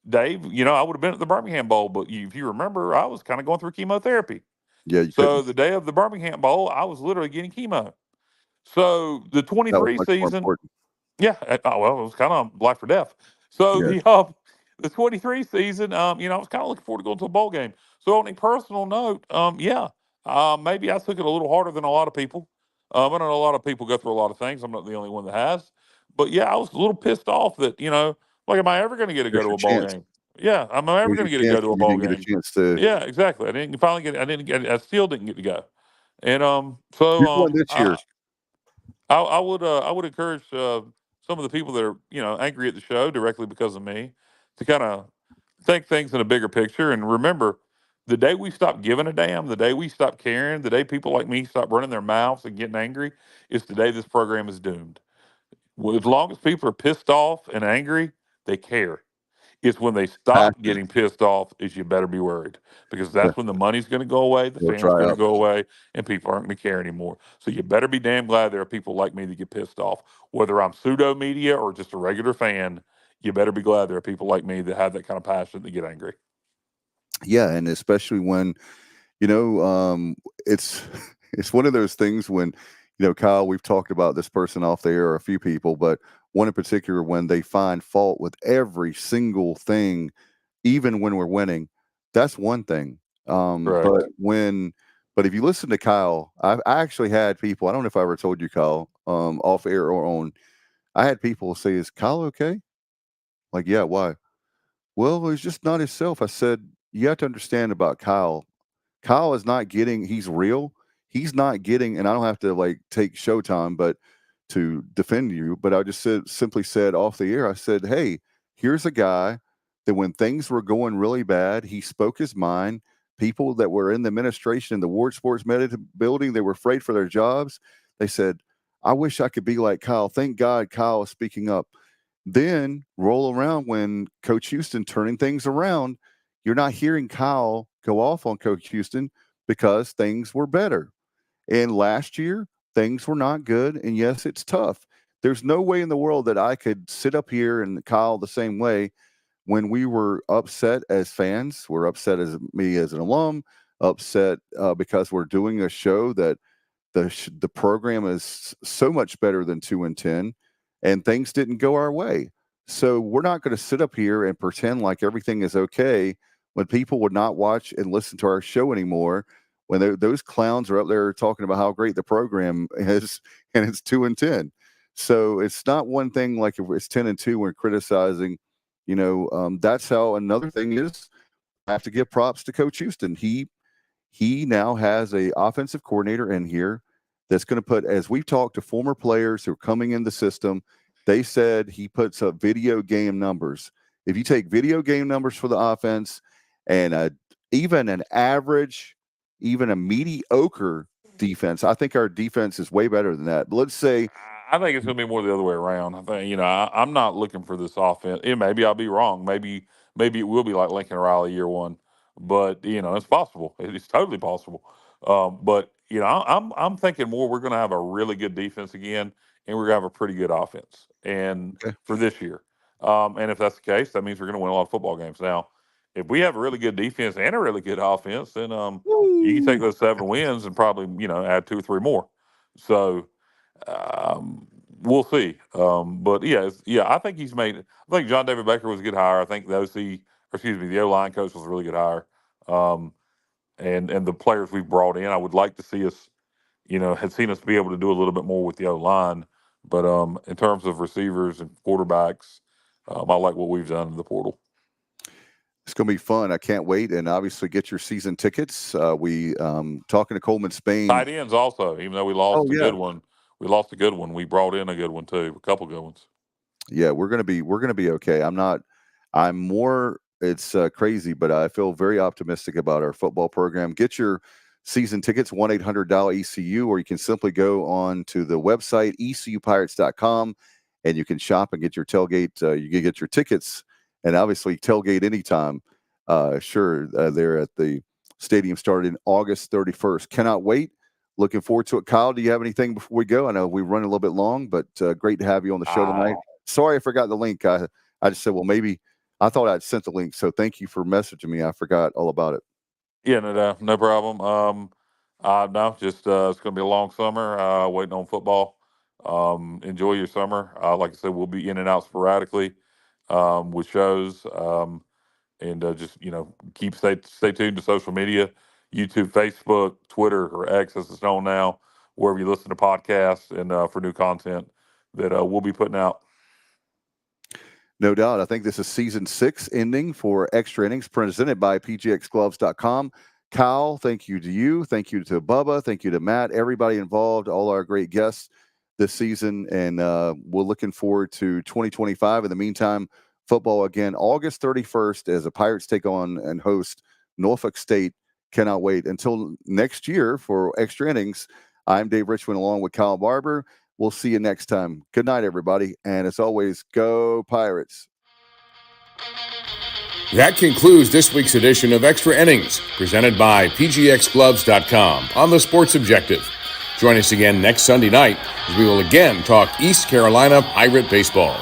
Dave, I would have been at the Birmingham Bowl, but if you remember, I was kind of going through chemotherapy. Yeah, you So couldn't. the day of the Birmingham Bowl, I was literally getting chemo. So the That was 23 much more season, important. yeah, well, it was kind of life or death. So Yeah. the 23 season, I was kind of looking forward to going to a bowl game. So on a personal note, maybe I took it a little harder than a lot of people. I know a lot of people go through a lot of things. I'm not the only one that has, but yeah, I was a little pissed off that like, am I ever going to get to go Here's to your a bowl chance. game? Yeah, am I ever Here's going to your get to go chance, to a and you bowl didn't get a game? chance to. Yeah, exactly. I didn't finally get. I didn't get. I still didn't get to go. And You're going this year. I would encourage some of the people that are angry at the show directly because of me to kind of think things in a bigger picture and remember the day we stop giving a damn, the day we stop caring, the day people like me stop running their mouths and getting angry is the day this program is doomed. Well, as long as people are pissed off and angry, they care. It's when they stop Passionate. getting pissed off is you better be worried because that's when the money's going to go away, the It'll fans are dry going to up. go away, and people aren't going to care anymore. So you better be damn glad there are people like me that get pissed off, whether I'm pseudo media or just a regular fan. You better be glad there are people like me that have that kind of passion that get angry. Yeah, and especially when it's it's one of those things when Kyle, we've talked about this person off the air, or a few people, but one in particular, when they find fault with every single thing, even when we're winning, that's one thing. But if you listen to Kyle, I actually had people, I don't know if I ever told you, Kyle, off air or on, I had people say, is Kyle okay? Like, yeah, why? Well, he's just not himself. I said, you have to understand about Kyle. Kyle is not getting, he's real. He's not getting, and I don't have to like take showtime, but to defend you, but I just simply said off the air, I said, hey, here's a guy that when things were going really bad, he spoke his mind. People that were in the administration in the Ward Sports building, they were afraid for their jobs. They said, I wish I could be like Kyle. Thank God Kyle is speaking up. Then roll around when Coach Houston turning things around, you're not hearing Kyle go off on Coach Houston because things were better. And last year, things were not good. And yes, it's tough. There's no way in the world that I could sit up here and Kyle the same way when we were upset as fans. We're upset as me as an alum, upset because we're doing a show that the program is so much better than 2-10, and things didn't go our way. So we're not going to sit up here and pretend like everything is okay when people would not watch and listen to our show anymore. When those clowns are up there talking about how great the program is, and it's 2-10. So it's not one thing like if it's 10-2, we're criticizing. That's how. Another thing is, I have to give props to Coach Houston. He now has a offensive coordinator in here that's going to put, as we've talked to former players who are coming in the system, they said he puts up video game numbers. If you take video game numbers for the offense and even an average, even a mediocre defense, I think our defense is way better than that. But let's say, I think it's going to be more the other way around. I think, I'm not looking for this offense. Maybe I'll be wrong. Maybe it will be like Lincoln Riley year one, but it's possible. It's totally possible. But I'm thinking more. We're going to have a really good defense again, and we're going to have a pretty good offense, and okay, for this year. And if that's the case, that means we're going to win a lot of football games. Now, if we have a really good defense and a really good offense, then you can take those 7 wins and probably add 2 or 3 more. So. We'll see. But I think I think John David Baker was a good hire. I think the O-line coach was a really good hire. And the players we've brought in, I would like to see us, had seen us be able to do a little bit more with the O-line. But in terms of receivers and quarterbacks, I like what we've done in the portal. It's going to be fun. I can't wait. And obviously get your season tickets. We talking to Coleman Spain. Tight ends also, even though we lost good one. We lost a good one. We brought in a good one too. A couple good ones. Yeah, we're gonna be okay. It's crazy, but I feel very optimistic about our football program. Get your season tickets, 1-800-ECU, or you can simply go on to the website, ECUPirates.com, and you can shop and get your tailgate. You can get your tickets and obviously tailgate anytime. There at the stadium started August 31st. Cannot wait. Looking forward to it. Kyle, do you have anything before we go? I know we run a little bit long, but great to have you on the show tonight. Sorry I forgot the link. I just said, well, maybe I thought I'd sent the link. So thank you for messaging me. I forgot all about it. Yeah, no problem. No, just it's going to be a long summer. Waiting on football. Enjoy your summer. Like I said, we'll be in and out sporadically with shows. And just stay tuned to social media, YouTube, Facebook, Twitter, or X as it's known now, wherever you listen to podcasts, and for new content that we'll be putting out. No doubt. I think this is season 6 ending for Extra Innings, presented by pgxgloves.com. Kyle, thank you to you. Thank you to Bubba. Thank you to Matt, everybody involved, all our great guests this season. And we're looking forward to 2025. In the meantime, football again, August 31st, as the Pirates take on and host Norfolk State. Cannot wait. Until next year for Extra Innings, I'm Dave Richmond along with Kyle Barber. We'll see you next time. Good night, everybody. And as always, go Pirates. That concludes this week's edition of Extra Innings, presented by PGXGloves.com on the Sports Objective. Join us again next Sunday night as we will again talk East Carolina Pirate baseball.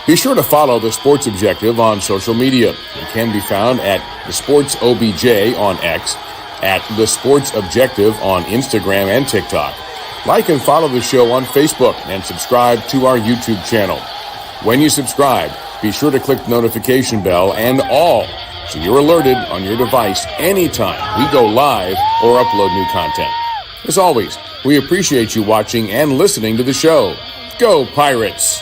Be sure to follow the Sports Objective on social media. It can be found at the Sports OBJ on X, at the Sports Objective on Instagram and TikTok. Like and follow the show on Facebook and subscribe to our YouTube channel. When you subscribe, be sure to click the notification bell and all so you're alerted on your device anytime we go live or upload new content. As always, we appreciate you watching and listening to the show. Go Pirates!